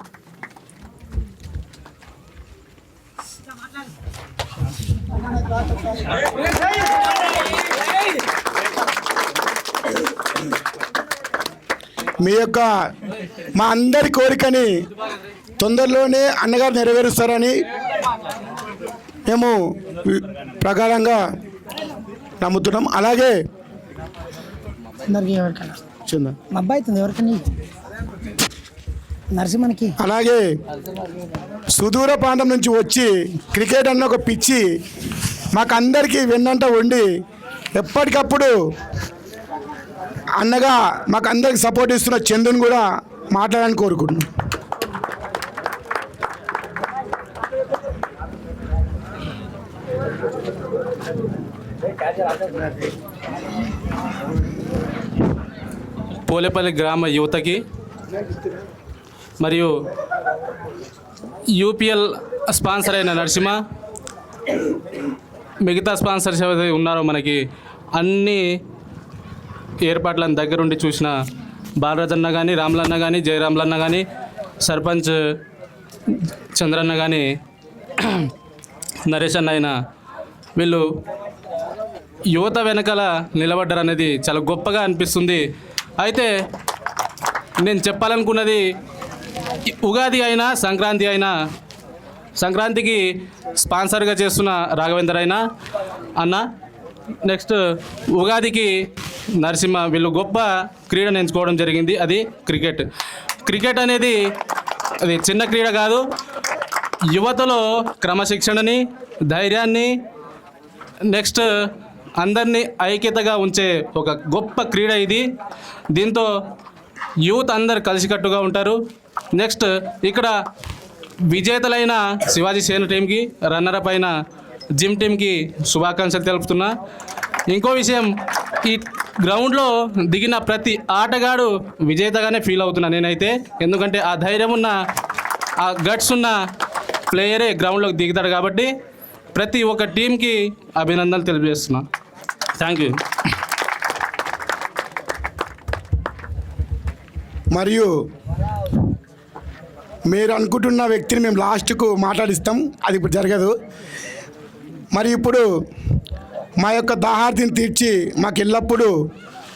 మీ యొక్క మా అందరి కోరికని తొందరలోనే అన్నగారు నెరవేరుస్తారని మేము ప్రకారంగా నమ్ముతున్నాం. అలాగే అందరికీ ఎవరికైనా మా అబ్బాయి అవుతుంది, ఎవరికైనా నరసింహనికి. అలాగే సుదూర ప్రాంతం నుంచి వచ్చి క్రికెట్ అన్న ఒక పిచ్చి మాకందరికీ వెన్నంట ఉండి ఎప్పటికప్పుడు అన్నగా మాకు అందరికి సపోర్ట్ ఇస్తున్న చందుని కూడా మాట్లాడాలని కోరుకుంటున్నాం. పోలేపల్లి గ్రామ యువతకి మరియు యూపీఎల్ స్పాన్సర్ అయిన నరసింహ, మిగతా స్పాన్సర్స్ ఏవైతే ఉన్నారో మనకి అన్ని ఏర్పాట్లను దగ్గరుండి చూసిన బాలరాజన్న కానీ, రాములన్న కానీ, జయరాములన్న కానీ, సర్పంచ్ చంద్రన్న కానీ, నరేష్ అన్న అయినా వీళ్ళు యువత వెనకాల నిలబడ్డారు అనేది చాలా గొప్పగా అనిపిస్తుంది. అయితే నేను చెప్పాలనుకున్నది, ఉగాది అయినా సంక్రాంతి అయినా, సంక్రాంతికి స్పాన్సర్గా చేస్తున్న రాఘవేందర్ అయినా అన్న, నెక్స్ట్ ఉగాదికి నరసింహ, వీళ్ళు గొప్ప క్రీడను ఎంచుకోవడం జరిగింది. అది క్రికెట్. క్రికెట్ అనేది అది చిన్న క్రీడ కాదు, యువతలో క్రమశిక్షణని, ధైర్యాన్ని, నెక్స్ట్ అందరినీ ఐక్యతగా ఉంచే ఒక గొప్ప క్రీడ ఇది. దీంతో యూత్ అందరు కలిసికట్టుగా ఉంటారు. నెక్స్ట్ ఇక్కడ విజేతలైన శివాజీ సేన టీంకి, రన్నరప్ అయిన జిమ్ టీంకి శుభాకాంక్షలు తెలుపుతున్నా. ఇంకో విషయం, ఈ గ్రౌండ్లో దిగిన ప్రతి ఆటగాడు విజేతగానే ఫీల్ అవుతున్నా నేనైతే. ఎందుకంటే ఆ ధైర్యం ఉన్న, ఆ గట్స్ ఉన్న ప్లేయరే గ్రౌండ్లోకి దిగుతాడు కాబట్టి ప్రతి ఒక్క టీంకి అభినందనలు తెలియజేస్తున్నా. Thank you. మరియు మీరు అనుకుంటున్న వ్యక్తిని మేము లాస్ట్కు మాట్లాడిస్తాం, అది ఇప్పుడు జరగదు. మరి ఇప్పుడు మా యొక్క దాహార్తిని తీర్చి మాకు ఎల్లప్పుడూ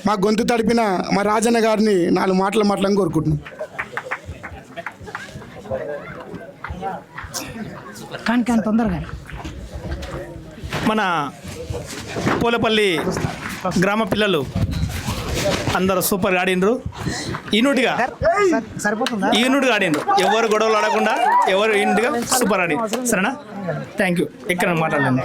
మా గొంతు తడిపిన మా రాజన్న గారిని 4 మాటలు మాట్లాడని కోరుకుంటున్నాం. కానీ తొందరగా మన పూలపల్లి గ్రామ పిల్లలు అందరూ సూపర్గా ఆడిండ్రు. యూనిట్గా ఆడిండ్రు. ఎవరు గొడవలు ఆడకుండా ఎవరు యూనిట్గా సూపర్ ఆడి. సరేనా? Thank you. ఎక్కడ మాట్లాడండి.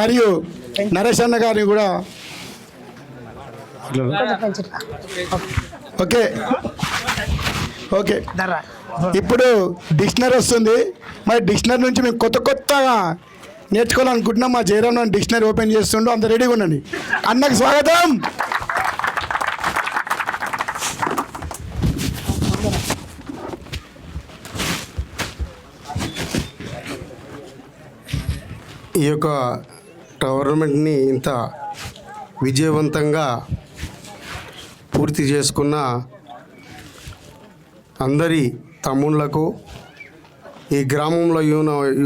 మరియు నరేష్ అన్న గారిని కూడా ఓకే ఓకే. ఇప్పుడు డిక్షనరీ వస్తుంది. మరి డిక్షనరీ నుంచి మేము కొత్తగా నేర్చుకోవాలనుకుంటున్నాం. మా జయరామ్ డిక్షనరీ ఓపెన్ చేస్తుండో, అంత రెడీగా ఉండండి. అన్నకు స్వాగతం. ఈ యొక్క టోర్నమెంట్ని ఇంత విజయవంతంగా పూర్తి చేసుకున్న అందరి తమ్ముళ్లకు, ఈ గ్రామంలో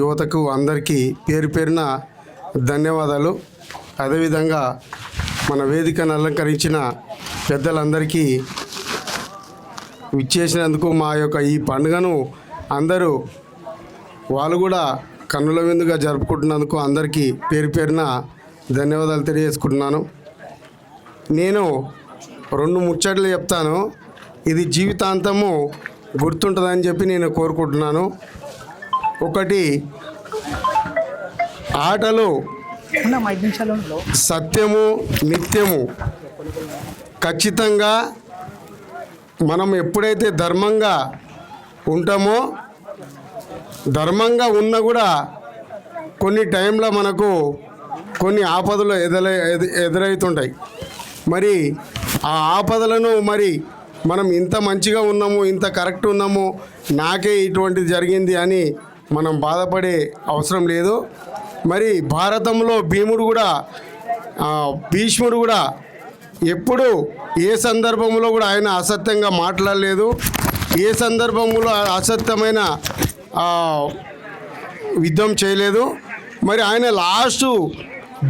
యువతకు అందరికీ పేరు పేరున ధన్యవాదాలు. అదేవిధంగా మన వేదికను అలంకరించిన పెద్దలందరికీ విచ్చేసినందుకు, మా యొక్క ఈ పండుగను అందరూ వాళ్ళు కూడా కన్నుల విందుగా జరుపుకుంటున్నందుకు అందరికీ పేరు పేరున ధన్యవాదాలు తెలియజేసుకుంటున్నాను. నేను 2 ముచ్చట్లు చెప్తాను. ఇది జీవితాంతము గుర్తుంటుందని చెప్పి నేను కోరుకుంటున్నాను. ఒకటి, ఆటలు సత్యము నిత్యము. ఖచ్చితంగా మనం ఎప్పుడైతే ధర్మంగా ఉంటామో, ధర్మంగా ఉన్నా కూడా కొన్ని టైంలో మనకు కొన్ని ఆపదలు ఎదురవుతుంటాయి. మరి ఆ ఆపదలను మరి మనం ఇంత మంచిగా ఉన్నాము, ఇంత కరెక్ట్ ఉన్నాము, నాకే ఇటువంటిది జరిగింది అని మనం బాధపడే అవసరం లేదు. మరి భారతంలో భీముడు కూడా, భీష్ముడు కూడా ఎప్పుడు ఏ సందర్భంలో కూడా ఆయన అసత్యంగా మాట్లాడలేదు. ఏ సందర్భంలో అసత్యమైన యుద్ధం చేయలేదు. మరి ఆయన లాస్టు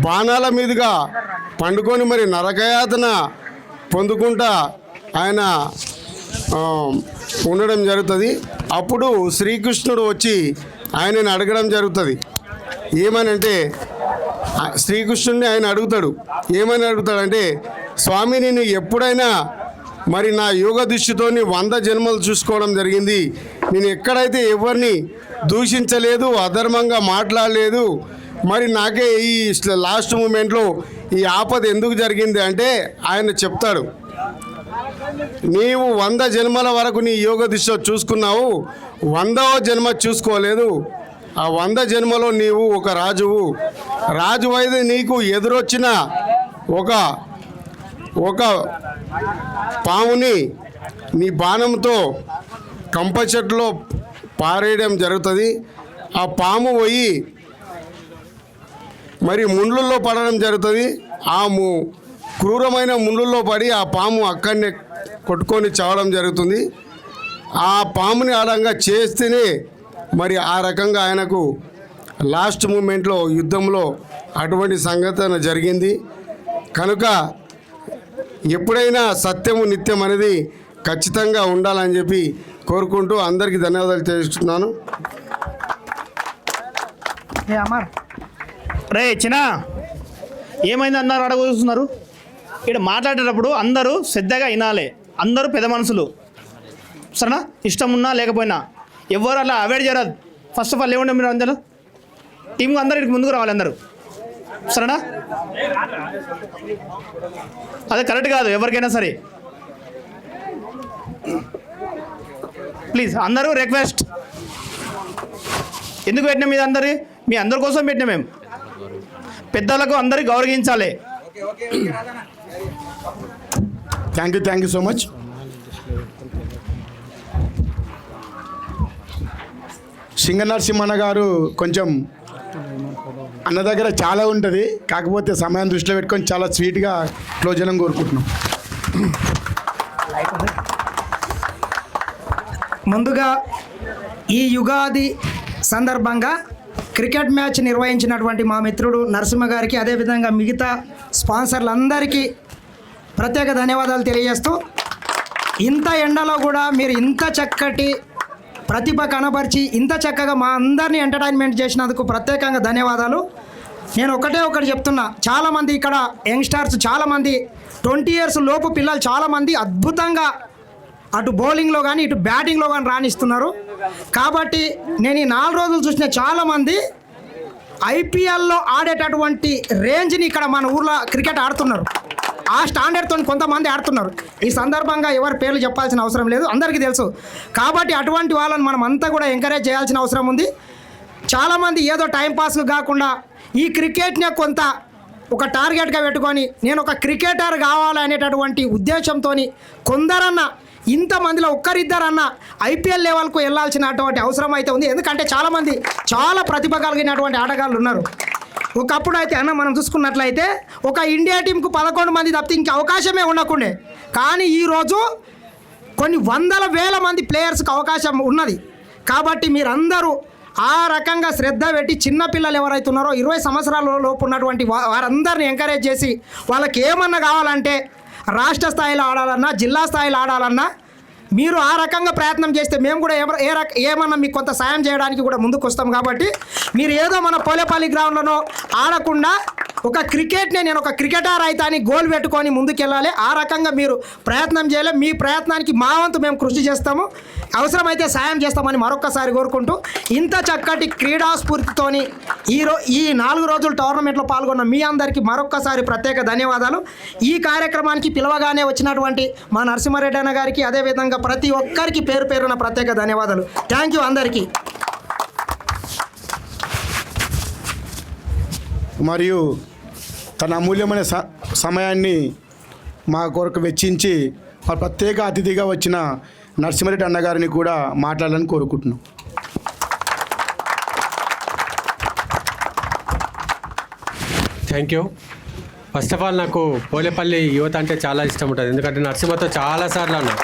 బాణాల మీదుగా పండుకొని మరి నరకయాతన పొందుకుంటా ఆయన ఉండడం జరుగుతుంది. అప్పుడు శ్రీకృష్ణుడు వచ్చి ఆయనని అడగడం జరుగుతుంది. ఏమనంటే, శ్రీకృష్ణుడిని ఆయన అడుగుతాడు. ఏమని అడుగుతాడంటే, స్వామి నేను ఎప్పుడైనా మరి నా యోగ దృష్టితోని 100 జన్మలు చూసుకోవడం జరిగింది. నేను ఎక్కడైతే ఎవరిని దూషించలేదు, అధర్మంగా మాట్లాడలేదు. మరి నాకే ఈ లాస్ట్ మూమెంట్లో ఈ ఆపద ఎందుకు జరిగింది అంటే ఆయన చెప్తాడు, నీవు 100 జన్మల వరకు నీ యోగ దిశ చూసుకున్నావు, 100వ జన్మ చూసుకోలేదు. ఆ 100 జన్మలో నీవు ఒక రాజు అయితే నీకు ఎదురొచ్చిన ఒక పాముని నీ బాణంతో కంప చెట్టులో పారేయడం జరుగుతుంది. ఆ పాము పోయి మరి ముండ్లలో పడడం జరుగుతుంది. ఆ క్రూరమైన ముండ్లలో పడి ఆ పాము అక్కడనే కొట్టుకొని చావడం జరుగుతుంది. ఆ పాముని ఆడంగా చేస్తేనే మరి ఆ రకంగా ఆయనకు లాస్ట్ మూమెంట్లో యుద్ధంలో అటువంటి సంఘటన జరిగింది. కనుక ఎప్పుడైనా సత్యము నిత్యం అనేది ఖచ్చితంగా ఉండాలని చెప్పి కోరుకుంటూ అందరికీ ధన్యవాదాలు తెలుస్తున్నాను. రే చిన్న, ఏమైంది అన్నారు అడగ చూస్తున్నారు? ఇక్కడ మాట్లాడేటప్పుడు అందరూ శ్రద్ధగా వినాలి, అందరూ పెద్ద మనుషులు, సరేనా? ఇష్టం ఉన్నా లేకపోయినా ఎవరు అలా అవాయిడ్ చేయరాదు. ఫస్ట్ ఆఫ్ ఆల్ ఏమంటే మీరు అందరూ టీంగా అందరూ ఇక్కడికి ముందుకు రావాలి అందరూ, సరేనా? అదే కరెక్ట్ కాదు ఎవరికైనా సరే. ప్లీజ్ అందరూ రిక్వెస్ట్. ఎందుకు పెట్టినాం మీద అందరి మీ అందరి కోసం పెట్టినాం మేము. పెద్దలకు అందరికి గౌరవించాలి. Thank you so much. సింగనరసింహన్న గారు కొంచెం అన్న దగ్గర చాలా ఉంటుంది, కాకపోతే సమయం దృష్టిలో పెట్టుకొని చాలా స్వీట్గా క్లోజ్ చేయడం కోరుకుంటున్నాం. ముందుగా ఈ యుగాది సందర్భంగా క్రికెట్ మ్యాచ్ నిర్వహించినటువంటి మా మిత్రుడు నరసింహ గారికి, అదేవిధంగా మిగతా స్పాన్సర్లందరికీ ప్రత్యేక ధన్యవాదాలు తెలియజేస్తూ, ఇంత ఎండలో కూడా మీరు ఇంత చక్కటి ప్రతిభ కనబరిచి ఇంత చక్కగా మా అందరినీ ఎంటర్టైన్మెంట్ చేసినందుకు ప్రత్యేకంగా ధన్యవాదాలు. నేను ఒకటి చెప్తున్నా, చాలామంది ఇక్కడ యంగ్స్టర్స్ చాలామంది 20 years లోపు పిల్లలు చాలామంది అద్భుతంగా అటు బౌలింగ్లో కానీ ఇటు బ్యాటింగ్లో కానీ రాణిస్తున్నారు. కాబట్టి నేను ఈ 4 రోజులు చూసిన చాలామంది ఐపీఎల్లో ఆడేటటువంటి రేంజ్ని ఇక్కడ మన ఊర్లో క్రికెట్ ఆడుతున్నారు. ఆ స్టాండర్డ్తో కొంతమంది ఆడుతున్నారు. ఈ సందర్భంగా ఎవరి పేర్లు చెప్పాల్సిన అవసరం లేదు, అందరికీ తెలుసు. కాబట్టి అటువంటి వాళ్ళని మనం అంతా కూడా ఎంకరేజ్ చేయాల్సిన అవసరం ఉంది. చాలామంది ఏదో టైంపాస్కు కాకుండా ఈ క్రికెట్నే కొంత ఒక టార్గెట్గా పెట్టుకొని నేను ఒక క్రికెటర్ కావాలనేటటువంటి ఉద్దేశంతో కొందరన్నా ఇంతమందిలో ఒక్కరిద్దరన్నా ఐపీఎల్ లెవెల్కు వెళ్ళాల్సినటువంటి అవసరం అయితే ఉంది. ఎందుకంటే చాలామంది చాలా ప్రతిభ కలిగినటువంటి ఆటగాళ్ళు ఉన్నారు. ఒకప్పుడు అయితే అన్న మనం చూసుకున్నట్లయితే ఒక ఇండియా టీంకు 11 మంది తప్పితే ఇంక అవకాశమే ఉండకుండే. కానీ ఈరోజు కొన్ని 100,000 మంది ప్లేయర్స్కి అవకాశం ఉన్నది. కాబట్టి మీరందరూ ఆ రకంగా శ్రద్ధ పెట్టి చిన్నపిల్లలు ఎవరైతే ఉన్నారో 20 సంవత్సరాల లోపు ఉన్నటువంటి వారందరిని ఎంకరేజ్ చేసి వాళ్ళకి ఏమన్నా కావాలంటే రాష్ట్ర స్థాయిలో ఆడాలన్నా జిల్లా స్థాయిలో ఆడాలన్నా మీరు ఆ రకంగా ప్రయత్నం చేస్తే మేము కూడా ఏమన్నా మీకు కొంత సాయం చేయడానికి కూడా ముందుకు వస్తాం. కాబట్టి మీరు ఏదో మన పోలేపల్లి గ్రౌండ్లోనో ఆడకుండా ఒక క్రికెట్నే నేను ఒక క్రికెటర్ అయితే అని గోల్ పెట్టుకొని ముందుకెళ్ళాలి. ఆ రకంగా మీరు ప్రయత్నం చేయాలి. మీ ప్రయత్నానికి మా వంతు మేము కృషి చేస్తాము, అవసరమైతే సాయం చేస్తామని మరొక్కసారి కోరుకుంటూ, ఇంత చక్కటి క్రీడా స్ఫూర్తితోని ఈ 4 రోజుల టోర్నమెంట్లో పాల్గొన్న మీ అందరికీ మరొక్కసారి ప్రత్యేక ధన్యవాదాలు. ఈ కార్యక్రమానికి పిలవగానే వచ్చినటువంటి మా నరసింహారెడ్డి అన్న గారికి, అదేవిధంగా ప్రతి ఒక్కరికి పేరు పేరున ప్రత్యేక ధన్యవాదాలు. థ్యాంక్ యూ అందరికీ. మరియు తన అమూల్యమైన సమయాన్ని మా కొరకు వెచ్చించి ప్రత్యేక అతిథిగా వచ్చిన నరసింహారెడ్డి అన్నగారిని కూడా మాట్లాడాలని కోరుకుంటున్నాం. Thank you. First of all నాకు పోలేపల్లి యువత అంటే చాలా ఇష్టం ఉంటుంది. ఎందుకంటే నరసింహతో చాలాసార్లు అన్నా,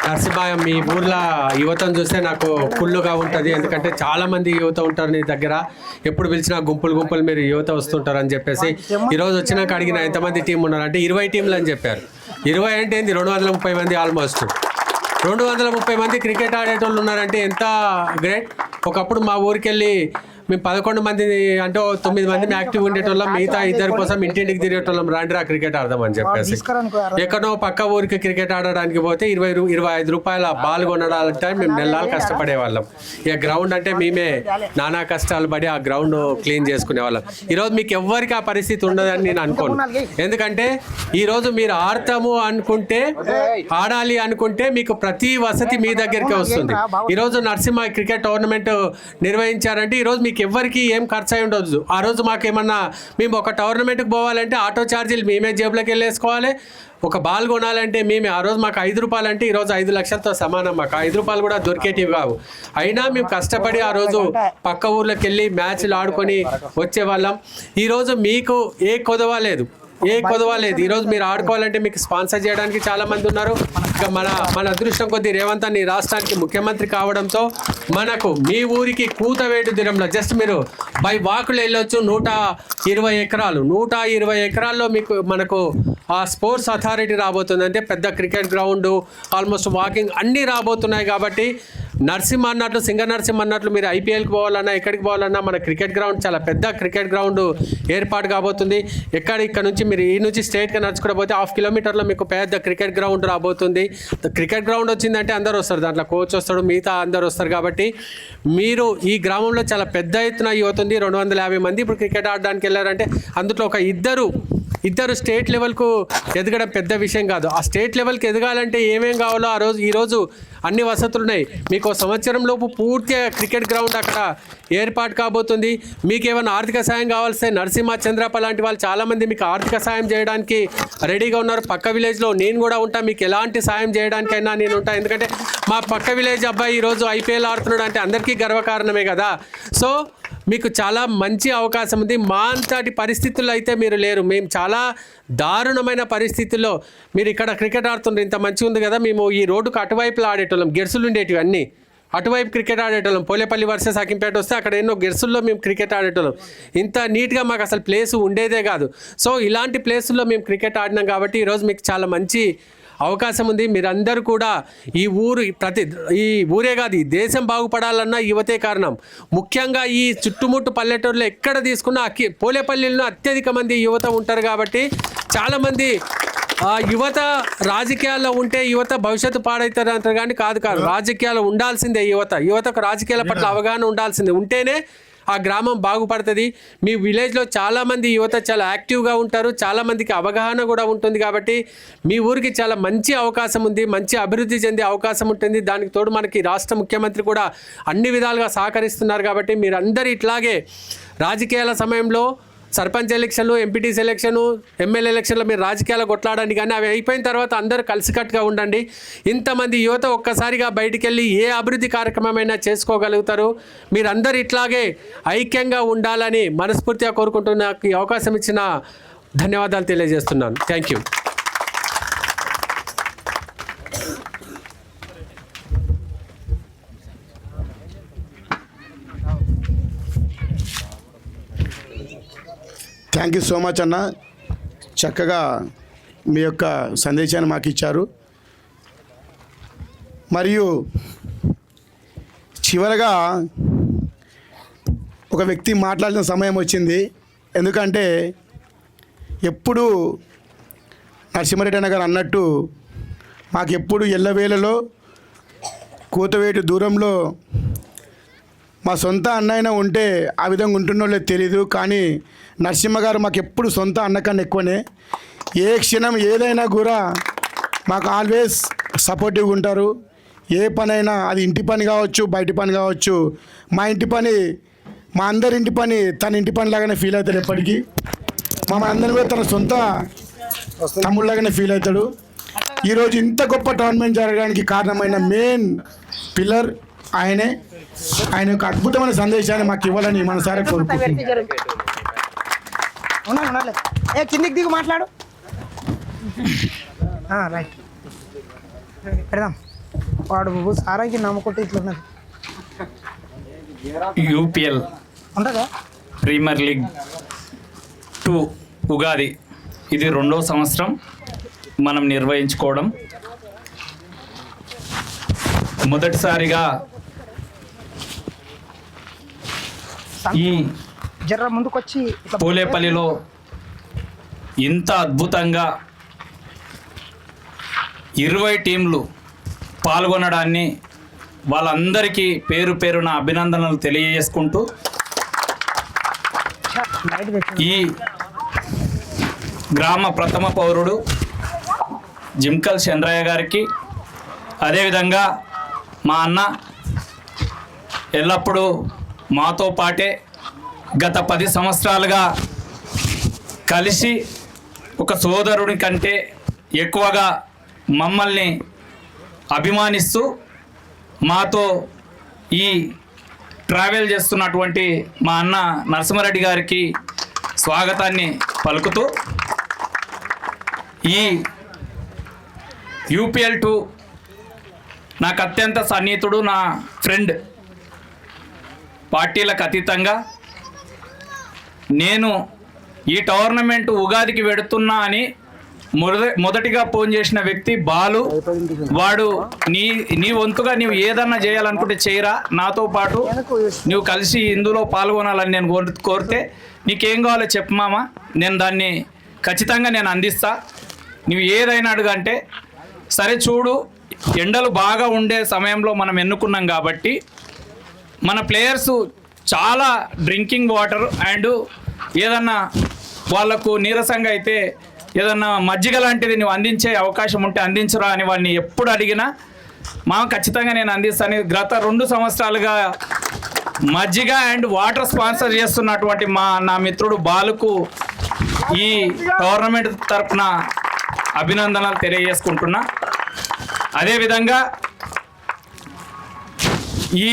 నరసింహ మీ ఊర్లో యువతను చూస్తే నాకు ఫుల్గా ఉంటుంది. ఎందుకంటే చాలామంది యువత ఉంటారు నీ దగ్గర, ఎప్పుడు పిలిచినా గుంపులు మీరు యువత వస్తుంటారు అని చెప్పేసి ఈరోజు వచ్చినాక అడిగిన ఎంతమంది టీం ఉన్నారు అంటే 20 టీంలు అని చెప్పారు. 20 అంటే ఏంది 230 మంది, ఆల్మోస్ట్ 230 మంది క్రికెట్ ఆడేటోళ్ళు ఉన్నారంటే ఎంత గ్రేట్. ఒకప్పుడు మా ఊరికి వెళ్ళి మేము 11 మంది అంటే 9 మంది యాక్టివ్ ఉండేటోళ్ళం, మిగతా 2 కోసం ఇంటింటికి తిరిగేటోళ్ళం, రాండిరా క్రికెట్ ఆడదామని చెప్పేసి. ఎక్కడో పక్క ఊరికి క్రికెట్ ఆడడానికి పోతే 25 రూపాయల బాల్ కొనడాలంటే మేము నెలలు కష్టపడేవాళ్ళం. ఇక గ్రౌండ్ అంటే మేమే నానా కష్టాలు పడి ఆ గ్రౌండ్ క్లీన్ చేసుకునేవాళ్ళం. ఈరోజు మీకు ఎవ్వరికి ఆ పరిస్థితి ఉండదని నేను అనుకోను. ఎందుకంటే ఈరోజు మీరు ఆడతాము అనుకుంటే, ఆడాలి అనుకుంటే మీకు ప్రతి వసతి మీ దగ్గరికి వస్తుంది. ఈరోజు నరసింహ క్రికెట్ టోర్నమెంట్ నిర్వహించారంటే ఈరోజు మీకు ఎవరికి ఏం ఖర్చు అయి ఉండదు. ఆ రోజు మాకేమన్నా మేము ఒక టోర్నమెంట్కి పోవాలంటే ఆటో ఛార్జీలు మేమే జేబులోకి వెళ్ళేసుకోవాలి. ఒక బాల్ కొనాలంటే మేమే, ఆ రోజు మాకు 5 రూపాయలు అంటే ఈరోజు 5 లక్షలతో సమానం. మాకు 5 రూపాయలు కూడా దొరికేటివి కావు. అయినా మేము కష్టపడి ఆ రోజు పక్క ఊర్లోకి వెళ్ళి మ్యాచ్లు ఆడుకొని వచ్చేవాళ్ళం. ఈరోజు మీకు ఏ కొదవ లేదు. ఈరోజు మీరు ఆడుకోవాలంటే మీకు స్పాన్సర్ చేయడానికి చాలామంది ఉన్నారు. ఇక మన అదృష్టం కొద్దీ రేవంత్ అన్న ఈ రాష్ట్రానికి ముఖ్యమంత్రి కావడంతో మనకు మీ ఊరికి కూతవేటు దినంలో జస్ట్ మీరు బై వాకులు వెళ్ళొచ్చు. 120 ఎకరాల్లో మనకు ఆ స్పోర్ట్స్ అథారిటీ రాబోతుంది. అంటే పెద్ద క్రికెట్ గ్రౌండ్, ఆల్మోస్ట్ వాకింగ్ అన్నీ రాబోతున్నాయి. కాబట్టి నరసింహ అన్నట్లు సింగ నరసింహ అన్నట్లు మీరు ఐపీఎల్కి పోవాలన్నా ఎక్కడికి పోవాలన్నా మన క్రికెట్ గ్రౌండ్ చాలా పెద్ద క్రికెట్ గ్రౌండ్ ఏర్పాటు కాబోతుంది. ఇక్కడ నుంచి మీరు ఈ నుంచి స్ట్రైట్గా నడుచుకుంటూ పోతే 1/2 కిలోమీటర్లో మీకు పెద్ద క్రికెట్ గ్రౌండ్ రాబోతుంది. క్రికెట్ గ్రౌండ్ వచ్చిందంటే అందరూ వస్తారు, దాంట్లో కోచ్ వస్తాడు, మిగతా అందరూ వస్తారు. కాబట్టి మీరు ఈ గ్రామంలో చాలా పెద్ద ఎత్తున యువత ఉంది. 250 మంది ఇప్పుడు క్రికెట్ ఆడడానికి వెళ్ళారంటే అందులో ఒక ఇద్దరు స్టేట్ లెవెల్కు ఎదగడం పెద్ద విషయం కాదు. ఆ స్టేట్ లెవెల్కి ఎదగాలంటే ఏమేం కావాలో ఈరోజు అన్ని వసతులు ఉన్నాయి. మీకు సంవత్సరం లోపు పూర్తిగా క్రికెట్ గ్రౌండ్ అక్కడ ఏర్పాటు కాబోతుంది. మీకు ఏమైనా ఆర్థిక సాయం కావాల్సి నరసింహ చంద్రప్ప లాంటి వాళ్ళు చాలామంది మీకు ఆర్థిక సాయం చేయడానికి రెడీగా ఉన్నారు. పక్క విలేజ్లో నేను కూడా ఉంటా, మీకు ఎలాంటి సాయం చేయడానికైనా నేను ఉంటా. ఎందుకంటే మా పక్క విలేజ్ అబ్బాయి ఈరోజు ఐపీఎల్ ఆడుతున్నాడు అంటే అందరికీ గర్వకారణమే కదా. సో మీకు చాలా మంచి అవకాశం ఉంది. మా అంతటి పరిస్థితుల్లో అయితే మీరు లేరు. మేము చాలా దారుణమైన పరిస్థితుల్లో మీరు ఇక్కడ క్రికెట్ ఆడుతుండ్రు. ఇంత మంచిగా ఉంది కదా. మేము ఈ రోడ్డుకు అటువైపులో ఆడేటోళ్ళం, గెర్సులు ఉండేటివి అన్నీ అటువైపు క్రికెట్ ఆడేటోళ్ళం. పోలేపల్లి వర్సెస్ హకీంపేట వస్తే అక్కడ ఎన్నో గెర్సుల్లో మేము క్రికెట్ ఆడేటోళ్ళం. ఇంత నీట్గా మాకు అసలు ప్లేసు ఉండేదే కాదు. సో ఇలాంటి ప్లేసుల్లో మేము క్రికెట్ ఆడినాం కాబట్టి ఈరోజు మీకు చాలా మంచి అవకాశం ఉంది. మీరందరూ కూడా ఈ ఊరే కాదు, ఈ దేశం బాగుపడాలన్నా యువతే కారణం. ముఖ్యంగా ఈ చుట్టుముట్టు పల్లెటూరులో ఎక్కడ తీసుకున్నా పోలేపల్లిలో అత్యధిక మంది యువత ఉంటారు. కాబట్టి చాలామంది యువత రాజకీయాల్లో ఉంటే యువత భవిష్యత్తు పాడవుతారు అంటారు, కానీ కాదు. రాజకీయాలు ఉండాల్సిందే. యువతకు రాజకీయాల పట్ల అవగాహన ఉండాల్సిందే. ఉంటేనే ఆ గ్రామం బాగుపడుతుంది. మీ విలేజ్లో చాలామంది యువత చాలా యాక్టివ్గా ఉంటారు, చాలామందికి అవగాహన కూడా ఉంటుంది. కాబట్టి మీ ఊరికి చాలా మంచి అవకాశం ఉంది, మంచి అభివృద్ధి చెందే అవకాశం ఉంటుంది. దానికి తోడు మనకి రాష్ట్ర ముఖ్యమంత్రి కూడా అన్ని విధాలుగా సహకరిస్తున్నారు. కాబట్టి మీరందరూ ఇట్లాగే రాజకీయాల సమయంలో సర్పంచ్ ఎలక్షన్లు, ఎంపీటీసీ ఎలక్షను, ఎమ్మెల్యే ఎలక్షన్లో మీరు రాజకీయాలు కొట్లాడండి, కానీ అవి అయిపోయిన తర్వాత అందరూ కలిసికట్టుగా ఉండండి. ఇంతమంది యువత ఒక్కసారిగా బయటికి వెళ్ళి ఏ అభివృద్ధి కార్యక్రమమైనా చేసుకోగలుగుతారు. మీరందరూ ఇట్లాగే ఐక్యంగా ఉండాలని మనస్ఫూర్తిగా కోరుకుంటున్న నాకు ఈ అవకాశం ఇచ్చిన ధన్యవాదాలు తెలియజేస్తున్నాను. Thank you. Thank you so much అన్న. చక్కగా మీ యొక్క సందేశాన్ని మాకు ఇచ్చారు. మరియు చివరగా ఒక వ్యక్తి మాట్లాడిన సమయం వచ్చింది. ఎందుకంటే ఎప్పుడు నరసింహారెడ్డి అన్న గారు అన్నట్టు మాకెప్పుడు ఎల్లవేళలో కూతవేటు దూరంలో మా సొంత అన్నైనా ఉంటే ఆ విధంగా ఉంటున్నోళ్ళే తెలీదు. కానీ నరసింహ గారు మాకు ఎప్పుడు సొంత అన్న కన్నా ఎక్కువనే. ఏ క్షణం ఏదైనా కూడా మాకు ఆల్వేస్ సపోర్టివ్గా ఉంటారు. ఏ పనైనా అది ఇంటి పని కావచ్చు, బయటి పని కావచ్చు. మా ఇంటి పని, మా అందరి ఇంటి పని తన ఇంటి పని లాగానే ఫీల్ అవుతాడు. ఎప్పటికీ మా అందరిని కూడా తన సొంత తమ్ముళ్ళలాగానే ఫీల్ అవుతాడు. ఈరోజు ఇంత గొప్ప టోర్నమెంట్ జరగడానికి కారణమైన మెయిన్ పిల్లర్ ఆయనే. ఆయన యొక్క అద్భుతమైన సందేశాన్ని మాకు ఇవ్వాలని మనసారా కోరుకుంటున్నాం. కిందికి దిగు మాట్లాడు. రైట్ పెడదాం. వాడు బాబు సారాకి నమ్ముకుంటే ఇట్లున్నది. యూపీఎల్ ఉంటుందా ప్రీమియర్ లీగ్ 2 ఉగాది ఇది 2వ సంవత్సరం మనం నిర్వహించుకోవడం. మొదటిసారిగా ఈ జర్ర ముందుకొచ్చి పోలేపల్లిలో ఇంత అద్భుతంగా 20 టీంలు పాల్గొనడాన్ని వాళ్ళందరికీ పేరు పేరున అభినందనలు తెలియజేసుకుంటూ ఈ గ్రామ ప్రథమ పౌరుడు జిమ్కల్ చంద్రయ్య గారికి, అదేవిధంగా మా అన్న ఎల్లప్పుడూ మాతో పాటే గత 10 సంవత్సరాలుగా కలిసి ఒక సోదరుని కంటే ఎక్కువగా మమ్మల్ని అభిమానిస్తూ మాతో ఈ ట్రావెల్ చేస్తున్నటువంటి మా అన్న నరసింహారెడ్డి గారికి స్వాగతాన్ని పలుకుతూ ఈ యూపీఎల్ 2 నాకు అత్యంత సన్నిహితుడు, నా ఫ్రెండ్. పార్టీలకు అతీతంగా నేను ఈ టోర్నమెంట్ ఉగాదికి వెడుతున్నా అని మొదటిగా ఫోన్ చేసిన వ్యక్తి బాలు. వాడు నీ వంతుగా నీవు ఏదన్నా చేయాలనుకుంటే చేయరా, నాతో పాటు నువ్వు కలిసి ఇందులో పాల్గొనాలని నేను కోరితే నీకేం కావాలో చెప్పు మామ, నేను దాన్ని ఖచ్చితంగా నేను అందిస్తా, నువ్వు ఏదైనా అడుగంటే సరే. చూడు, ఎండలు బాగా ఉండే సమయంలో మనం ఎన్నుకున్నాం కాబట్టి మన ప్లేయర్సు చాలా డ్రింకింగ్ వాటర్ అండ్ ఏదన్నా వాళ్ళకు నీరసంగా అయితే ఏదన్నా మజ్జిగ లాంటిది నువ్వు అందించే అవకాశం ఉంటే అందించరా అని వాళ్ళని ఎప్పుడు అడిగినా మా ఖచ్చితంగా నేను అందిస్తాను. గత 2 సంవత్సరాలుగా మజ్జిగ అండ్ వాటర్ స్పాన్సర్ చేస్తున్నటువంటి నా మిత్రుడు బాలుకు ఈ టోర్నమెంట్ తరఫున అభినందనలు తెలియజేసుకుంటున్నా. అదేవిధంగా ఈ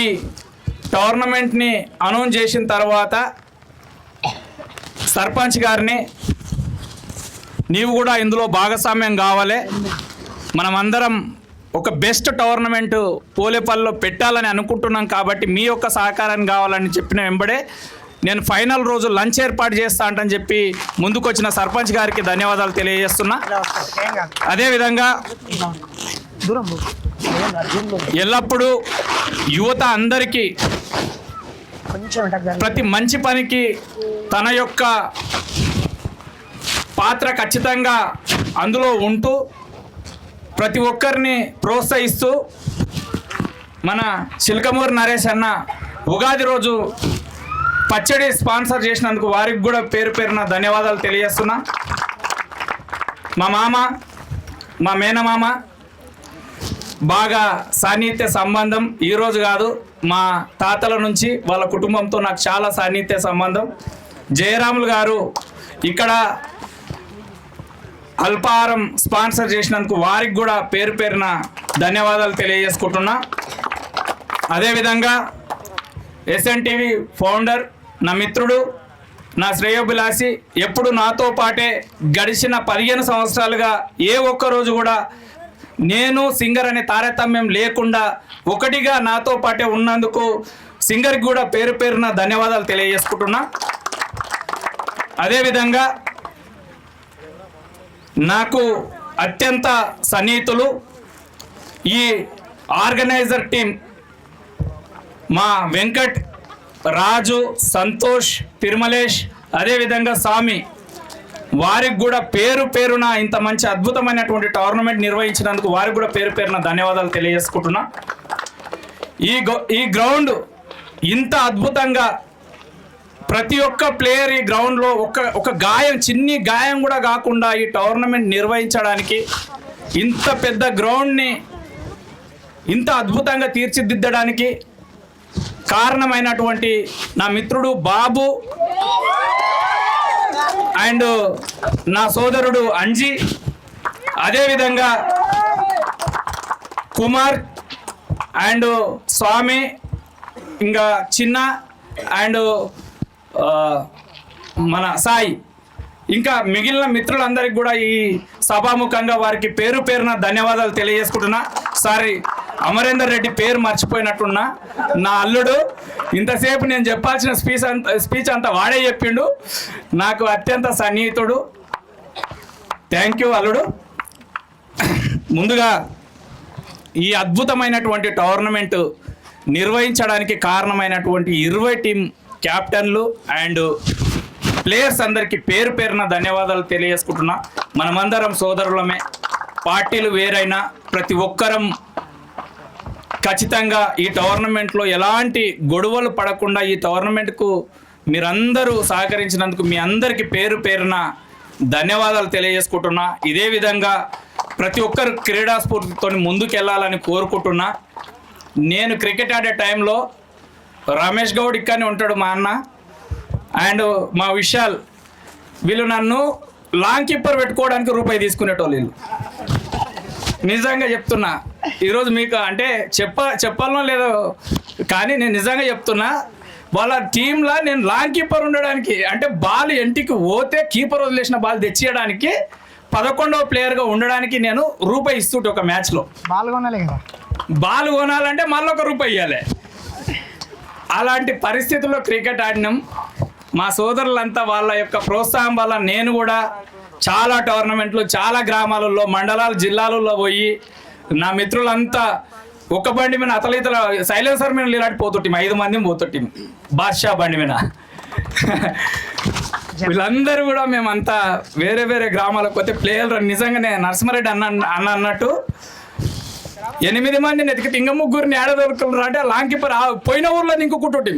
టోర్నమెంట్ని అనౌన్స్ చేసిన తర్వాత సర్పంచ్ గారిని నీవు కూడా ఇందులో భాగస్వామ్యం కావాలి, మనమందరం ఒక బెస్ట్ టోర్నమెంట్ పోలేపల్లిలో పెట్టాలని అనుకుంటున్నాం కాబట్టి మీ యొక్క సహకారాన్ని కావాలని చెప్పిన వెంబడే నేను ఫైనల్ రోజు లంచ్ ఏర్పాటు చేస్తా అంటని చెప్పి ముందుకొచ్చిన సర్పంచ్ గారికి ధన్యవాదాలు తెలియజేస్తున్నా. అదేవిధంగా ఎల్లప్పుడూ యువత అందరికీ ప్రతి మంచి పనికి తన యొక్క పాత్ర ఖచ్చితంగా అందులో ఉంటూ ప్రతి ఒక్కరిని ప్రోత్సహిస్తూ మన చిలకమూరి నరేష్ అన్న ఉగాది రోజు పచ్చడి స్పాన్సర్ చేసినందుకు వారికి కూడా పేరు పేరున ధన్యవాదాలు తెలియజేస్తున్నా. మా మామ, మా మేనమామ బాగా సాన్నిహిత్య సంబంధం ఈరోజు కాదు, మా తాతల నుంచి వాళ్ళ కుటుంబంతో నాకు చాలా సాన్నిహిత్య సంబంధం. జయరాములు గారు ఇక్కడ అల్పాహారం స్పాన్సర్ చేసినందుకు వారికి కూడా పేరు పేరున ధన్యవాదాలు తెలియజేసుకుంటున్నా. అదేవిధంగా ఎస్ఎన్టీవీ ఫౌండర్, నా మిత్రుడు, నా శ్రేయోభిలాషి, ఎప్పుడు నాతో పాటే గడిచిన 15 సంవత్సరాలుగా ఏ ఒక్కరోజు కూడా నేను సింగర్ అనే తారతమ్యం లేకుండా ఒకటిగా నాతో పాటే ఉన్నందుకు సింగర్కి కూడా పేరు పేరున ధన్యవాదాలు తెలియజేసుకుంటున్నా. అదేవిధంగా నాకు అత్యంత సన్నిహితులు ఈ ఆర్గనైజర్ టీం మా వెంకట్, రాజు, సంతోష్, తిరుమలేష్, అదేవిధంగా స్వామి, వారికి కూడా పేరు పేరున ఇంత మంచి అద్భుతమైనటువంటి టోర్నమెంట్ నిర్వహించినందుకు వారికి కూడా పేరు పేరున ధన్యవాదాలు తెలియజేసుకుంటున్నా. ఈ గ్రౌండ్ ఇంత అద్భుతంగా ప్రతి ఒక్క ప్లేయర్ ఈ గ్రౌండ్లో ఒక గాయం, చిన్ని గాయం కూడా కాకుండా ఈ టోర్నమెంట్ నిర్వహించడానికి ఇంత పెద్ద గ్రౌండ్ని ఇంత అద్భుతంగా తీర్చిదిద్దడానికి కారణమైనటువంటి నా మిత్రుడు బాబు అండ్ నా సోదరుడు అంజీ, అదేవిధంగా కుమార్ అండ్ స్వామి, ఇంకా చిన్న అండ్ మన సాయి, ఇంకా మిగిలిన మిత్రులందరికీ కూడా ఈ సభాముఖంగా వారికి పేరు పేరున ధన్యవాదాలు తెలియజేసుకుంటున్నా. సారీ, అమరేందర్ రెడ్డి పేరు మర్చిపోయినట్టున్నా. నా అల్లుడు ఇంతసేపు నేను చెప్పాల్సిన స్పీచ్ అంతా వాడే చెప్పిండు. నాకు అత్యంత సన్నిహితుడు. థ్యాంక్ యూ అల్లుడు. ముందుగా ఈ అద్భుతమైనటువంటి టోర్నమెంట్ నిర్వహించడానికి కారణమైనటువంటి 20 టీం క్యాప్టెన్లు అండ్ ప్లేయర్స్ అందరికీ పేరు పేరున ధన్యవాదాలు తెలియజేసుకుంటున్నా. మనమందరం సోదరులమే, పార్టీలు వేరైనా ప్రతి ఒక్కరం ఖచ్చితంగా ఈ టోర్నమెంట్లో ఎలాంటి గొడవలు పడకుండా ఈ టోర్నమెంట్కు మీరందరూ సహకరించినందుకు మీ అందరికీ పేరు పేరున ధన్యవాదాలు తెలియజేసుకుంటున్నా. ఇదే విధంగా ప్రతి ఒక్కరు క్రీడా స్ఫూర్తితో ముందుకెళ్ళాలని కోరుకుంటున్నా. నేను క్రికెట్ ఆడే టైంలో రమేష్ గౌడ్ ఇక్కడనే ఉంటాడు, మా అన్న అండ్ మా విశాల్, వీళ్ళు నన్ను లాంగ్ కీపర్ పెట్టుకోవడానికి రూపాయి తీసుకునేటోళ్ళు. వీళ్ళు నిజంగా చెప్తున్నా, ఈరోజు మీకు అంటే చెప్పాలనో లేదో కానీ నేను నిజంగా చెప్తున్నా, వాళ్ళ టీంలో నేను లాంగ్ కీపర్ ఉండడానికి, అంటే బాల్ ఎంటికి పోతే కీపర్ వదిలేసిన బాల్ తెచ్చేయడానికి 11వ ప్లేయర్గా ఉండడానికి నేను రూపాయి ఇస్తుంటే ఒక మ్యాచ్లో బాల్ కొనాలంటే మళ్ళీ ఒక రూపాయి ఇవ్వాలి. అలాంటి పరిస్థితుల్లో క్రికెట్ ఆడినాం. మా సోదరులంతా వాళ్ళ యొక్క ప్రోత్సాహం వల్ల నేను కూడా చాలా టోర్నమెంట్లు చాలా గ్రామాలలో మండలాలు జిల్లాలలో పోయి నా మిత్రులంతా ఒక బండి మీద అతలితల సైలెన్సర్ మీద ఇలాంటి పోతుంటాం 5 మంది పోతుంటాం బాద్షా బండి మీద వీళ్ళందరూ కూడా మేమంతా వేరే వేరే గ్రామాలకు పోతే ప్లేయర్లు నిజంగానే నరసింహారెడ్డి అన్నట్టు 8 మందిని ఎతికితే ఇంక 3 ఏడదొరుకులు అంటే లాంగ్ కీపర్ పోయిన ఊర్లో ఇంకొకటి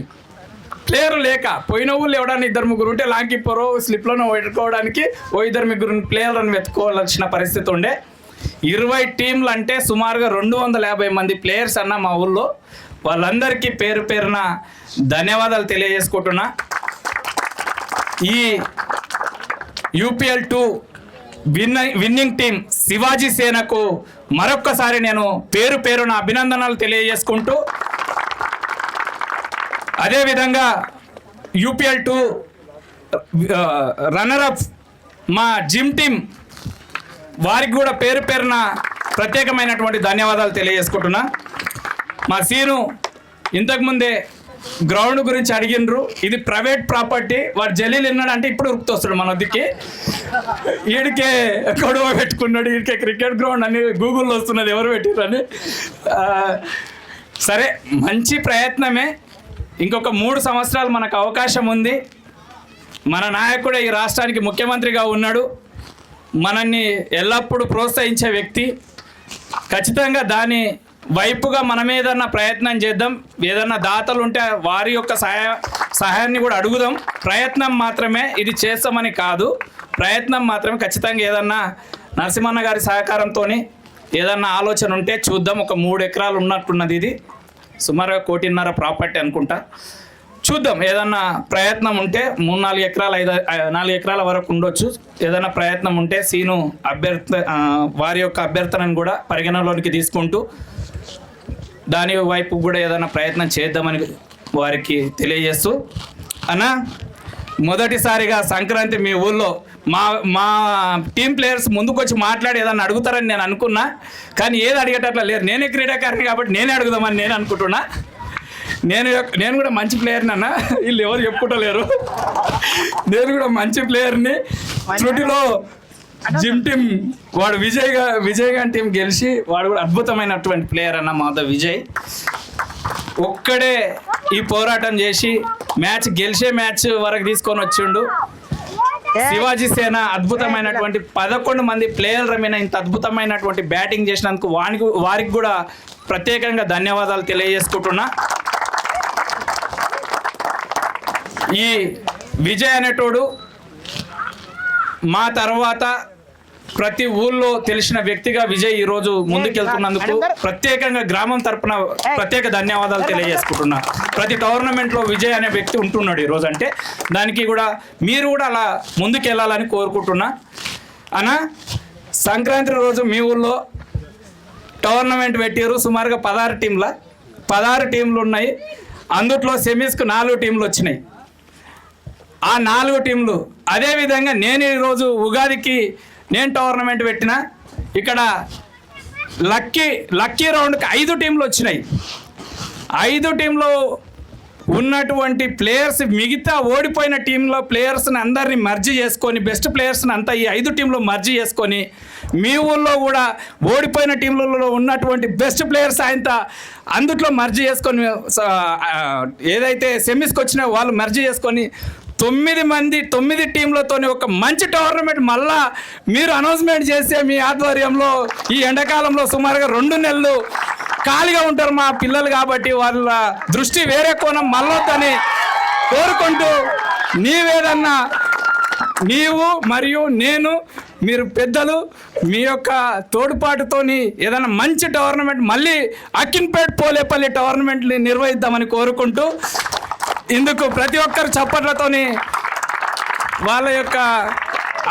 ప్లేయర్ లేక పోయిన ఊళ్ళు ఎవడన్నా 2-3 ఉంటే లాంగ్ కీపర్ స్లిప్లను పెట్టుకోవడానికి 2-3 ప్లేయర్లను వెతుకోవాల్సిన పరిస్థితి ఉండే 20 టీంలు అంటే సుమారుగా 250 మంది ప్లేయర్స్ అన్న మా ఊళ్ళో. వాళ్ళందరికీ పేరు పేరున ధన్యవాదాలు తెలియజేసుకుంటున్నా. ఈ UPL2 విన్నింగ్ టీం శివాజీ సేనకు మరొక్కసారి నేను పేరు పేరున అభినందనలు తెలియజేసుకుంటూ, అదేవిధంగా UPL2 రన్నరప్ మా జిమ్ టీం వారికి కూడా పేరు పేరున ప్రత్యేకమైనటువంటి ధన్యవాదాలు తెలియజేసుకుంటున్నా. మా సీను ఇంతకుముందే గ్రౌండ్ గురించి అడిగినరు. ఇది ప్రైవేట్ ప్రాపర్టీ. వాడు జలీలు విన్నాడంటే ఇప్పుడు ఉరుకుతొస్తాడు మన వద్దకి. వీడికే గొడవ పెట్టుకున్నాడు, వీడికే క్రికెట్ గ్రౌండ్ అని గూగుల్లో వస్తున్నది ఎవరు పెట్టిరని. సరే, మంచి ప్రయత్నమే. ఇంకొక 3 సంవత్సరాలు మనకు అవకాశం ఉంది. మన నాయకుడే ఈ రాష్ట్రానికి ముఖ్యమంత్రిగా ఉన్నాడు. మనల్ని ఎల్లప్పుడూ ప్రోత్సహించే వ్యక్తి. ఖచ్చితంగా దాని వైపుగా మనం ఏదన్నా ప్రయత్నం చేద్దాం. ఏదన్నా దాతలు ఉంటే వారి యొక్క సహాయాన్ని కూడా అడుగుదాం. ప్రయత్నం మాత్రమే, ఇది చేస్తామని కాదు, ప్రయత్నం మాత్రమే. ఖచ్చితంగా ఏదన్నా నరసింహన్న గారి సహకారంతో ఏదన్నా ఆలోచన ఉంటే చూద్దాం. ఒక 3 ఎకరాలు ఉన్నట్టున్నది. ఇది సుమారుగా 1.5 కోటి ప్రాపర్టీ అనుకుంటా. చూద్దాం, ఏదన్నా ప్రయత్నం ఉంటే 3-4 ఎకరాలు 4 ఎకరాల వరకు ఉండొచ్చు. ఏదైనా ప్రయత్నం ఉంటే సీను వారి యొక్క అభ్యర్థనను కూడా పరిగణలోనికి తీసుకుంటూ దాని వైపు కూడా ఏదైనా ప్రయత్నం చేద్దామని వారికి తెలియజేస్తూ, అన్న మొదటిసారిగా సంక్రాంతి మీ ఊళ్ళో మా టీం ప్లేయర్స్ ముందుకు వచ్చి మాట్లాడి ఏదన్నా అడుగుతారని నేను అనుకున్నా. కానీ ఏది అడిగేటట్లా లేరు. నేనే క్రీడాకారిని కాబట్టి నేనే అడుగుదామని నేను అనుకుంటున్నా. నేను కూడా మంచి ప్లేయర్ని అన్న, వీళ్ళు ఎవరు చెప్పుకుంటలేరు. నేను కూడా మంచి ప్లేయర్ని. త్రుటిలో జిమ్ టీం వాడు విజయ్ గారి టీం గెలిచి వాడు కూడా అద్భుతమైనటువంటి ప్లేయర్ అన్న మాధ విజయ్. ఒక్కడే ఈ పోరాటం చేసి గెలిచే మ్యాచ్ వరకు తీసుకొని వచ్చిండు. శివాజీ సేన అద్భుతమైనటువంటి 11 మంది ప్లేయర్ల మీద ఇంత అద్భుతమైనటువంటి బ్యాటింగ్ చేసినందుకు వారికి కూడా ప్రత్యేకంగా ధన్యవాదాలు తెలియజేసుకుంటున్నా. ఈ విజయ్ అనేటోడు మా తర్వాత ప్రతి ఊళ్ళో తెలిసిన వ్యక్తిగా విజయ్ ఈరోజు ముందుకెళ్తున్నందుకు ప్రత్యేకంగా గ్రామం తరపున ప్రత్యేక ధన్యవాదాలు తెలియజేసుకుంటున్నా. ప్రతి టోర్నమెంట్లో విజయ్ అనే వ్యక్తి ఉంటున్నాడు ఈరోజు. అంటే దానికి కూడా మీరు కూడా అలా ముందుకెళ్ళాలని కోరుకుంటున్నా. అన్న, సంక్రాంతి రోజు మీ ఊళ్ళో టోర్నమెంట్ పెట్టారు. సుమారుగా 16 టీంలు ఉన్నాయి. అందుట్లో సెమీస్కు 4 టీంలు వచ్చినాయి. ఆ 4 టీంలు అదేవిధంగా నేను ఈరోజు ఉగాదికి నేను టోర్నమెంట్ పెట్టిన. ఇక్కడ లక్కీ రౌండ్కి 5 టీంలు వచ్చినాయి. 5 టీంలో ఉన్నటువంటి ప్లేయర్స్ మిగతా ఓడిపోయిన టీంలో ప్లేయర్స్ని అందరినీ మర్జీ చేసుకొని బెస్ట్ ప్లేయర్స్ని అంతా ఈ 5 టీంలో మర్జీ చేసుకొని మీ ఊళ్ళో కూడా ఓడిపోయిన టీంలలో ఉన్నటువంటి బెస్ట్ ప్లేయర్స్ అందుట్లో మర్జీ చేసుకొని ఏదైతే సెమీస్కి వచ్చినా వాళ్ళు మర్జీ చేసుకొని 9 టీంలతో ఒక మంచి టోర్నమెంట్ మళ్ళా మీరు అనౌన్స్మెంట్ చేస్తే మీ ఆధ్వర్యంలో ఈ ఎండాకాలంలో సుమారుగా 2 నెలలు ఖాళీగా ఉంటారు మా పిల్లలు. కాబట్టి వాళ్ళ దృష్టి వేరే కోణం మళ్ళొద్దని కోరుకుంటూ, నీవు మరియు నేను మీరు పెద్దలు మీ యొక్క తోడ్పాటుతోని ఏదైనా మంచి టోర్నమెంట్ మళ్ళీ అక్కిన్పేట్ పోలేపల్లి టోర్నమెంట్ని నిర్వహిద్దామని కోరుకుంటూ, ఇందుకు ప్రతి ఒక్కరు చప్పట్లతోని వాళ్ళ యొక్క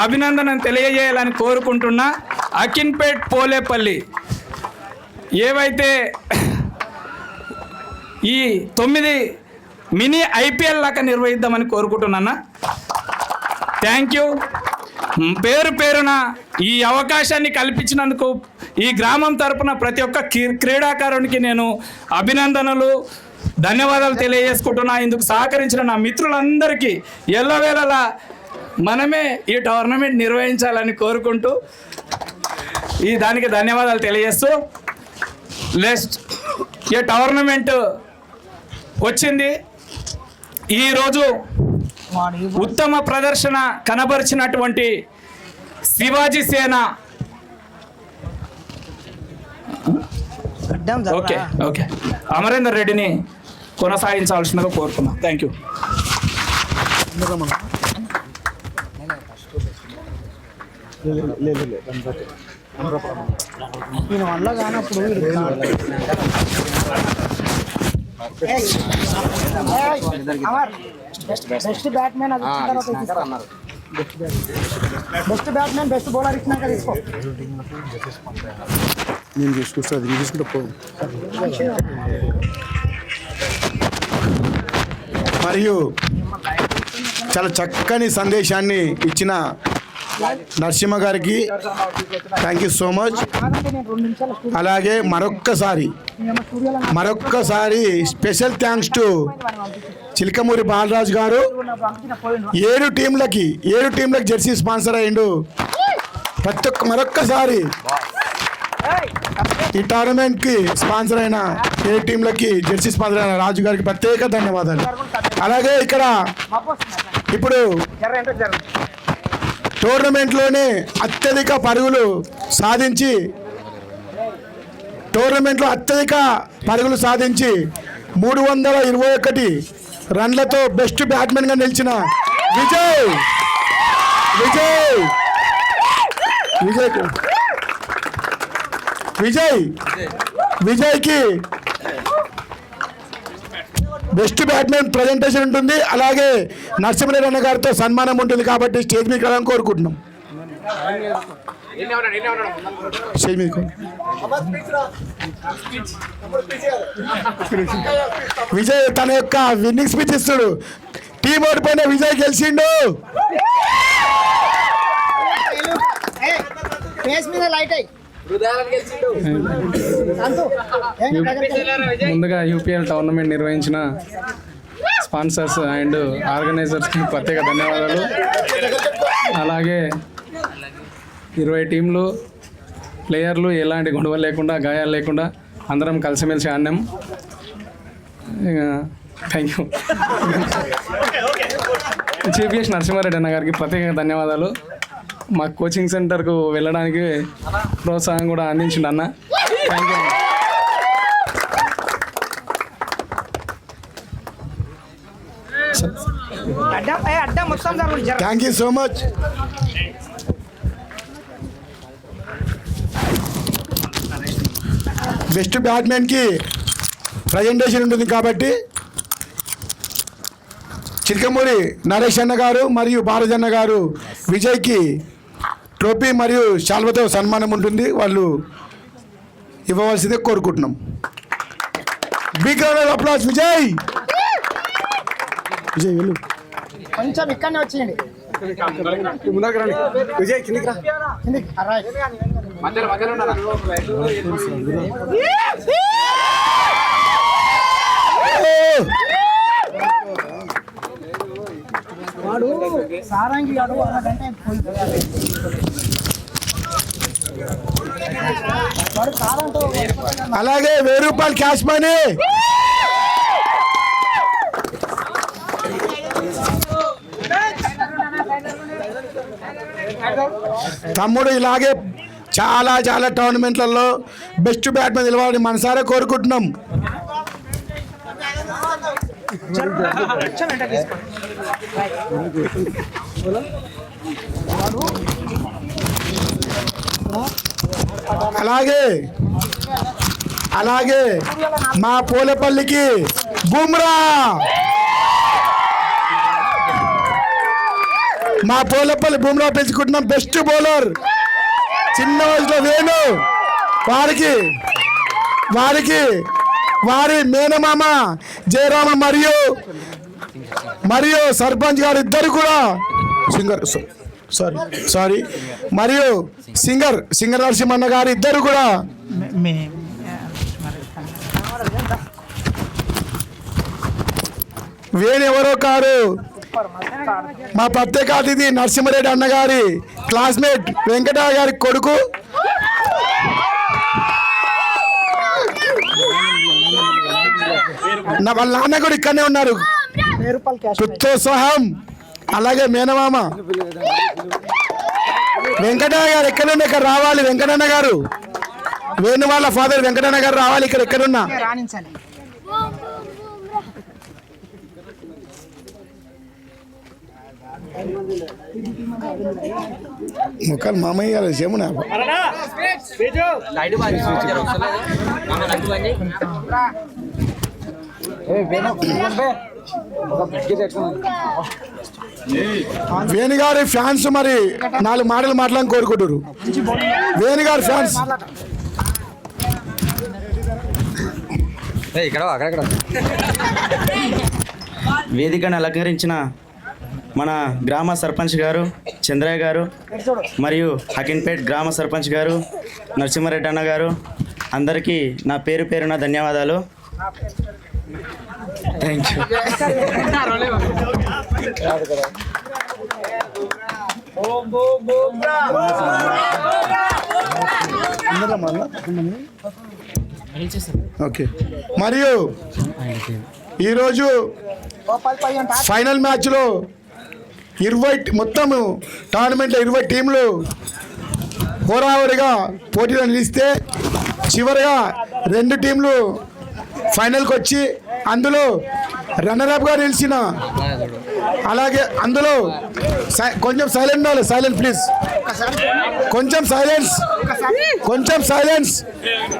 అభినందనను తెలియజేయాలని కోరుకుంటున్నా. అక్కిన్పేట్ పోలేపల్లి ఏవైతే ఈ 9 మినీ IPL లాగా నిర్వహిద్దామని కోరుకుంటున్నా. Thank you. పేరున ఈ అవకాశాన్ని కల్పించినందుకు ఈ గ్రామం తరపున ప్రతి ఒక్క క్రీడాకారునికి నేను అభినందనలు ధన్యవాదాలు తెలియజేసుకుంటున్నా. ఇందుకు సహకరించిన నా మిత్రులందరికీ ఎల్లవేళలా మనమే ఈ టోర్నమెంట్ నిర్వహించాలని కోరుకుంటూ ఈ దానికి ధన్యవాదాలు తెలియజేస్తూ నెక్స్ట్ ఈ టోర్నమెంట్ వచ్చింది. ఈరోజు ఉత్తమ ప్రదర్శన కనబరిచినటువంటి శివాజీ సేన ఓకే ఓకే అమరేందర్ రెడ్డిని కొనసాగించాల్సిందిగా కోరుతున్నాం. Thank you. వల్ల కానప్పుడు బెస్ట్ బ్యాట్మెన్ అది ఇచ్చిన తర్వాత బెస్ట్ బ్యాట్మెన్ బెస్ట్ బౌలర్ ఇచ్చినాక తీసుకో. నేను చూసుకుంటా పో. మరియు చాలా చక్కని సందేశాన్ని ఇచ్చిన నరసింహ గారికి థ్యాంక్ యూ సో మచ్. అలాగే మరొక్కసారి స్పెషల్ థ్యాంక్స్ టు చిలకమూరి బాలరాజు గారు. 7 టీంలకి జెర్సీ స్పాన్సర్ అయ్యిండు. మరొక్కసారి ఈ టోర్నమెంట్కి స్పాన్సర్ అయిన 7 టీంలకి జెర్సీ స్పాన్సర్ అయిన రాజు గారికి ప్రత్యేక ధన్యవాదాలు. అలాగే ఇక్కడ ఇప్పుడు టోర్నమెంట్లోనే అత్యధిక పరుగులు సాధించి టోర్నమెంట్లో అత్యధిక పరుగులు సాధించి 321 రన్లతో బెస్ట్ బ్యాట్స్మెన్గా నిలిచిన విజయ్కి బెస్ట్ బ్యాట్మెన్ ప్రజెంటేషన్ ఉంటుంది. అలాగే నరసింహరెడ్డి అన్న గారితో సన్మానం ఉంటుంది కాబట్టి స్టేజ్ మీద రావాలని కోరుకుంటున్నాం. స్టేజ్ మీద విజయ్ తన యొక్క విన్నింగ్ స్పీచ్ ఇస్తాడు. టీం ఓడిపోయిన విజయ్ గెలిచిండు. ముందుగా యూపీఎల్ టోర్నమెంట్ నిర్వహించిన స్పాన్సర్స్ అండ్ ఆర్గనైజర్స్కి ప్రత్యేక ధన్యవాదాలు. అలాగే 20 టీంలు ప్లేయర్లు ఎలాంటి గొడవ లేకుండా గాయాలు లేకుండా అందరం కలిసిమెలిసి ఆడినాం. Thank you. Chief guest Narasimha Reddy అన్న గారికి ప్రత్యేక ధన్యవాదాలు. మా కోచింగ్ సెంటర్కు వెళ్ళడానికి ప్రోత్సాహం కూడా అందించిండు అన్న. Thank you. Thank you so much. Best బ్యాట్మెన్కి ప్రజెంటేషన్ ఉంటుంది కాబట్టి చిలకమూరి నరేష్ అన్న గారు మరియు భారజన్న గారు విజయ్కి ట్రోఫీ మరియు శాల్వతో సన్మానం ఉంటుంది. వాళ్ళు ఇవ్వవలసిందే కోరుకుంటున్నాం. Big round of applause Vijay. వెళ్ళు కొంచెం ఇక్కడనే వచ్చేయండి. విజయ్ కిందికి రా. వాడు సారంగి అలాగే 1000 రూపాయలు క్యాష్ మనీ. తమ్ముడు ఇలాగే చాలా టోర్నమెంట్లలో బెస్ట్ బ్యాట్మెన్ నిలవాలని మనసారా కోరుకుంటున్నాం. అలాగే మా పోలేపల్లికి బుమ్రా, మా పోలేపల్లి బుమ్రా పెంచుకుంటున్నాం. బెస్ట్ బౌలర్ చిన్న వయసులో వేణు వారి మేనమామ జయరామ మరియు సర్పంచ్ గారు ఇద్దరు కూడా మరియు సింగర్ నరసింహన్న గారు ఇద్దరు కూడా వేణు ఎవరో కారు మా ప్రత్యేక అతిథి నరసింహారెడ్డి అన్నగారి క్లాస్మేట్ వెంకట గారి కొడుకు, వాళ్ళ నాన్న కూడా ఇక్కడనే ఉన్నారు, పుత్రోత్సాహం. అలాగే మేనమామ వెంకటయ్య గారు ఎక్కడున్నా ఇక్కడ రావాలి. వెంకటన్న గారు, వేణు వాళ్ళ ఫాదర్ వెంకటన్న గారు రావాలి ఇక్కడ ఎక్కడున్నా. ముఖాలు మామయ్య గారు చెమునా వేణుగారి ఫ్యాన్స్ మరి 4 మాటలు మాట్లాడాలని కోరుకుంటారు. వేణుగారి ఫ్యాన్స్ వేదికను అలంకరించిన మన గ్రామ సర్పంచ్ గారు చంద్రయ్య గారు మరియు హకిన్పేట్ గ్రామ సర్పంచ్ గారు నరసింహారెడ్డి అన్న గారు, అందరికీ నా పేరున ధన్యవాదాలు. Thank you. ఓకే, మరియు ఈరోజు ఫైనల్ మ్యాచ్లో మొత్తం టోర్నమెంట్లో 20 టీంలు హోరాహోరీగా పోటీలో నిలిస్తే చివరిగా 2 టీంలు ఫైనల్కి వచ్చి అందులో రన్నర్అప్గా నిలిచిన, అలాగే అందులో కొంచెం సైలెంట్ ఉండాలి. సైలెంట్ ప్లీజ్, కొంచెం సైలెన్స్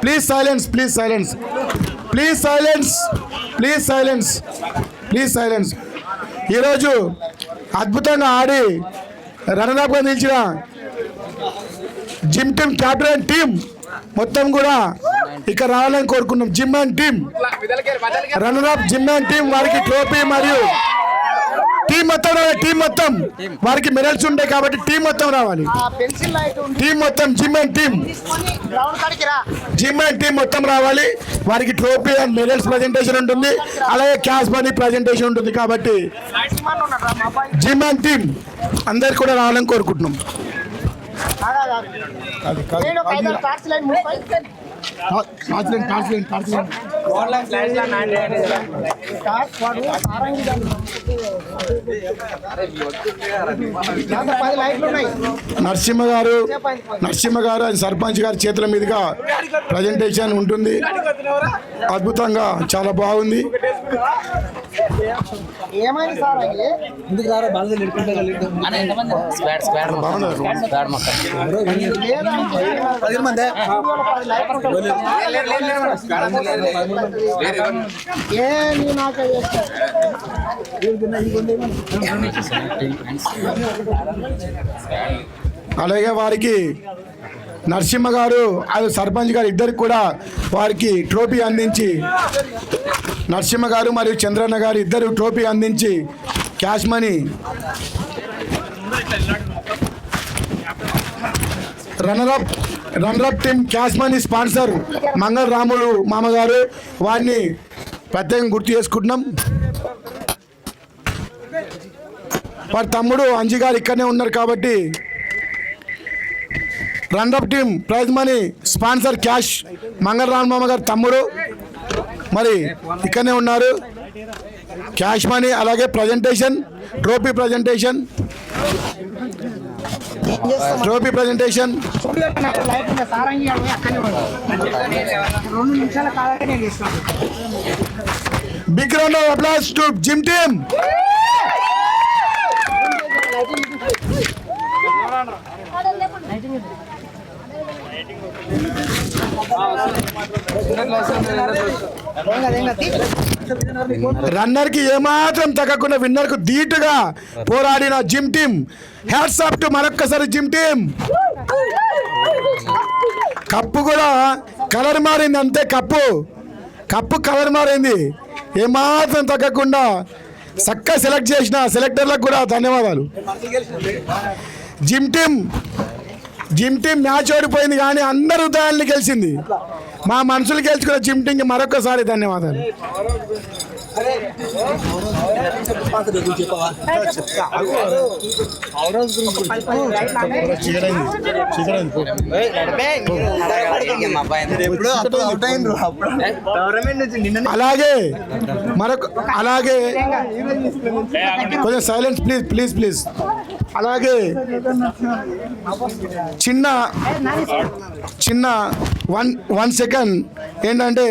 ప్లీజ్, సైలెన్స్. ఈరోజు అద్భుతంగా ఆడి రన్నర్అప్గా నిలిచిన జిమ్ టీమ్ క్యాప్టెన్ టీం మొత్తం కూడా ఇక్కడ రావాలని కోరుకున్నాం. Gym and team runner up gym and team వారికి ట్రోఫీ మరియు టీం మొత్తం వారికి మెడల్స్ ఉంటాయి కాబట్టి టీం మొత్తం రావాలి. టీం మొత్తం జిమ్ అండ్ టీం మొత్తం రావాలి. వారికి ట్రోఫీ అండ్ మెడల్స్ ప్రజెంటేషన్ ఉంటుంది, అలాగే క్యాష్ మనీ ప్రజెంటేషన్ ఉంటుంది. కాబట్టి జిమ్ అండ్ టీం అందరికి కూడా రావాలని కోరుకుంటున్నాం. నరసింహ గారు ఆయన సర్పంచ్ గారి చేతుల మీదుగా ప్రజెంటేషన్ ఉంటుంది. అద్భుతంగా చాలా బాగుంది. అలాగే వారికి నరసింహ గారు అది సర్పంచ్ గారు ఇద్దరికి కూడా వారికి ట్రోఫీ అందించి, నరసింహ గారు మరియు చంద్రన్న గారు ఇద్దరు ట్రోఫీ అందించి cash money runner-up team cash money sponsor మంగళ రాములు మామగారు, వారిని ప్రత్యేకంగా గుర్తు చేసుకుంటున్నాం. వారి తమ్ముడు అంజి గారు ఇక్కడనే ఉన్నారు కాబట్టి runner up team prize money sponsor cash Mangala Ramulu మామ గారు తమ్ముడు మరి ఇక్కడనే ఉన్నారు. క్యాష్ మనీ అలాగే presentation trophy presentation big round of applause to gym team. Runner కి ఏమాత్రం తగ్గకుండా విన్నర్ కు ధీటుగా పోరాడిన gym team, hats off to మరొక్కసారి జిమ్ టీమ్. కప్పు కూడా కలర్ మారింది, అంతే కప్పు కలర్ మారింది. ఏమాత్రం తగ్గకుండా చక్కగా సెలెక్ట్ చేసిన సెలెక్టర్లకు కూడా ధన్యవాదాలు. జిమ్ టీమ్ మ్యాచ్ ఓడిపోయింది కానీ అందరి హృదయాల్ని గెలిచింది. మా మనసులు గెలుచుకున్న జిమ్ టీంకి మరొకసారి ధన్యవాదాలు. అలాగే అలాగే కొంచెం సైలెన్స్ ప్లీజ్ ప్లీజ్ ప్లీజ్. అలాగే చిన్న వన్ సెకండ్ ఏంటంటే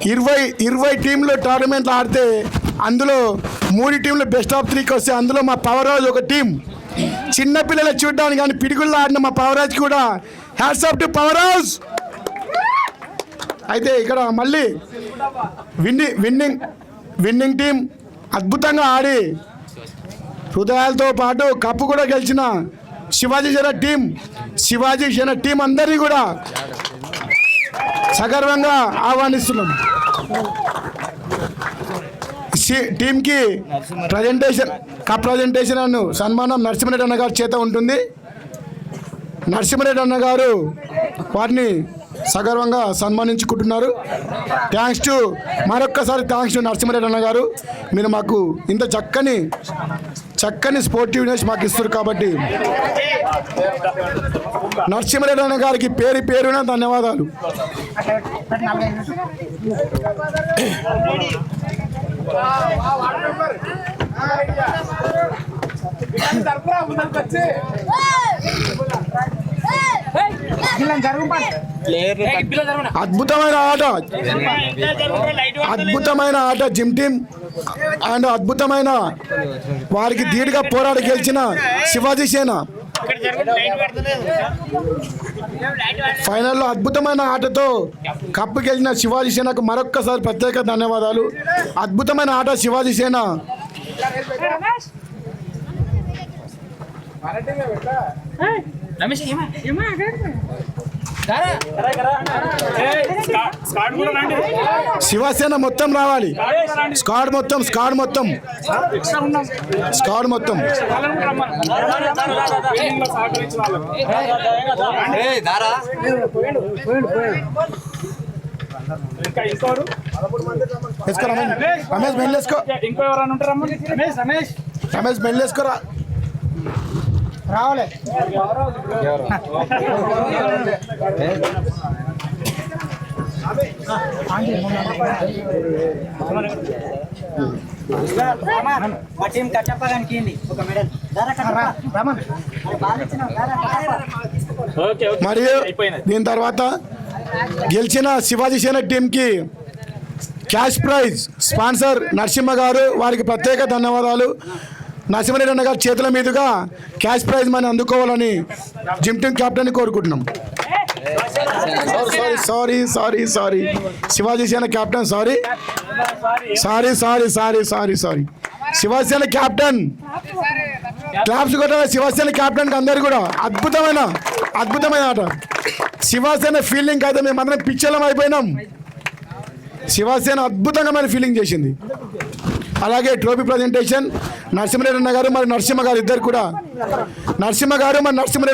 20 టీంలు టోర్నమెంట్లు ఆడితే అందులో 3 టీంలు బెస్ట్ ఆఫ్ 3కి వస్తే అందులో మా పవర్ హౌస్ ఒక టీం. చిన్నపిల్లలు చూడడానికి కానీ పిడుగుల్లో ఆడిన మా పవర్ హౌస్ కూడా hats off to power house. అయితే ఇక్కడ మళ్ళీ విన్నింగ్ టీం అద్భుతంగా ఆడి హృదయాలతో పాటు కప్పు కూడా గెలిచిన శివాజీ సేన టీం అందరినీ కూడా సగర్వంగా ఆహ్వానిస్తున్నాం. టీంకి కప్ ప్రజెంటేషన్ అను సన్మానం నరసింహారెడ్డి అన్న గారి చేత ఉంటుంది. నరసింహారెడ్డి అన్న గారు వారిని సగర్వంగా సన్మానించుకుంటున్నారు. మరొక్కసారి థ్యాంక్స్ టు నరసింహారెడ్డి అన్న గారు. మీరు మాకు ఇంత చక్కని స్పోర్టివ్నెస్ మాకు ఇస్తారు కాబట్టి నరసింహారెడ్డి అన్న గారికి పేరున ధన్యవాదాలు. అద్భుతమైన ఆట జిమ్ టీమ్ అండ్ అద్భుతమైన వారికి ధీటుగా పోరాడి గెలిచిన శివాజీ సేన. ఫైనల్లో అద్భుతమైన ఆటతో కప్పు గెలిచిన శివాజీ సేనకు మరొక్కసారి ప్రత్యేక ధన్యవాదాలు. అద్భుతమైన ఆట శివాజీ సేన. శివసేన మొత్తం రావాలి. స్క్వాడ్ మొత్తం రమేష్ మెల్లేసుకో. రమేష్ మెల్లేసుకోరా రావాలి. మరియు దీని తర్వాత గెలిచిన శివాజీ సేన టీంకి క్యాష్ ప్రైజ్ స్పాన్సర్ నరసింహ గారు, వారికి ప్రత్యేక ధన్యవాదాలు. నరసింహారెడ్డి అన్న గారి చేతుల మీదుగా క్యాష్ ప్రైజ్ మనం అందుకోవాలని జిమ్ టీమ్ కెప్టెన్ కోరుకుంటున్నాం. సారీ శివాజీ సేన కెప్టెన్ సారీ శివాజీ సేన కెప్టెన్ క్లాప్స్ కొట్టాలి. శివాజీ సేన కెప్టెన్కి అందరు కూడా అద్భుతమైన ఆట. శివాజీ సేన ఫీల్డింగ్ అయితే మేము అందరం పిచ్చలం అయిపోయినాం. శివాజీ సేన అద్భుతంగా మన ఫీలింగ్ చేసింది. అలాగే ట్రోఫీ ప్రజెంటేషన్ నరసింహారెడ్డి అన్న గారు మరి నరసింహ గారు ఇద్దరు కూడా నరసింహారెడ్డి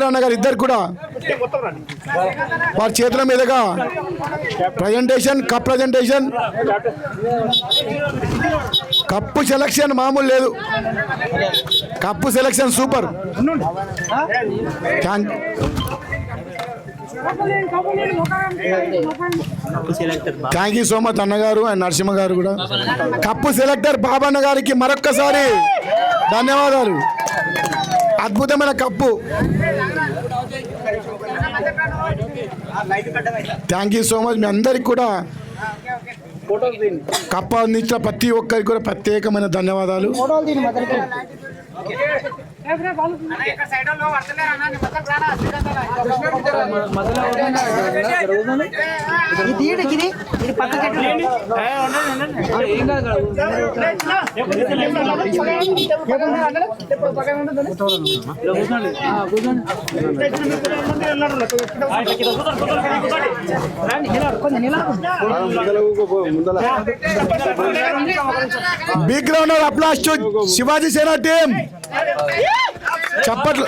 అన్న గారు ఇద్దరు కూడా వారి చేతుల మీదుగా కప్ ప్రజెంటేషన్ కప్పు సెలక్షన్ మామూలు లేదు. Cup selection super. Thank you so much అన్నగారు అండ్ నరసింహ గారు కూడా. కప్పు సెలెక్టర్ బాబన్న గారికి మరొక్కసారి ధన్యవాదాలు. అద్భుతమైన cup. Thank you so much. మీ అందరికి కూడా కప్పు అందించిన ప్రతి ఒక్కరికి కూడా ప్రత్యేకమైన ధన్యవాదాలు. Big round of applause to Shivaji Sena team. చప్పట్లు.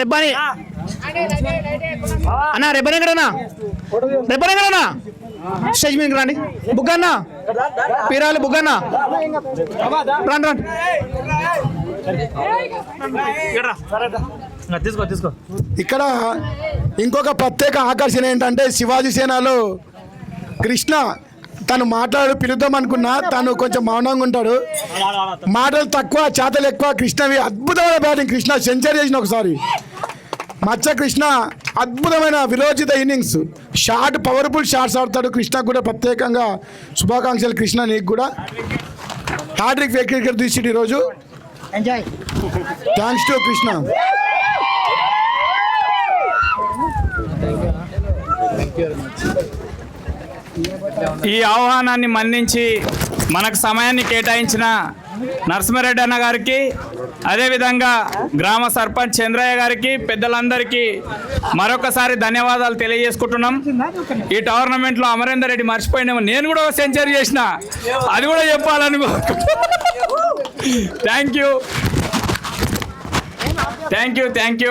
రెబ్బని అన్నా రెబ్బని ఎక్కడన్నా స్టేజ్ మీదకి రండి. బుగ్గన్న పీరాలి బుగ్గన్న రండి రండి. ఇక్కడ ఇంకొక ప్రత్యేక ఆకర్షణ ఏంటంటే శివాజీ సేనలో కృష్ణ తను పిలుద్దాం అనుకున్నా తను కొంచెం మౌనంగా ఉంటాడు. మాటలు తక్కువ చేతలు ఎక్కువ. కృష్ణవి అద్భుతమైన బ్యాటింగ్. కృష్ణ సెంచరీ చేసిన ఒకసారి. మచ్చ కృష్ణ అద్భుతమైన విరోచిత ఇన్నింగ్స్. పవర్ఫుల్ షాట్స్ ఆడతాడు. కృష్ణ కూడా ప్రత్యేకంగా శుభాకాంక్షలు. కృష్ణ నీకు కూడా హ్యాట్రిక్ వికెట్ తీసి ఈరోజు. Thanks to Krishna. ఈ ఆహ్వానాన్ని మన్నించి మనకు సమయాన్ని కేటాయించిన నరసింహారెడ్డి అన్న గారికి, అదేవిధంగా గ్రామ సర్పంచ్ చంద్రయ్య గారికి, పెద్దలందరికీ మరొకసారి ధన్యవాదాలు తెలియజేసుకుంటున్నాం. ఈ టోర్నమెంట్లో అమరేందర్ రెడ్డి మర్చిపోయినాము, నేను కూడా ఒక సెంచరీ చేసిన, అది కూడా చెప్పాలని. Thank you.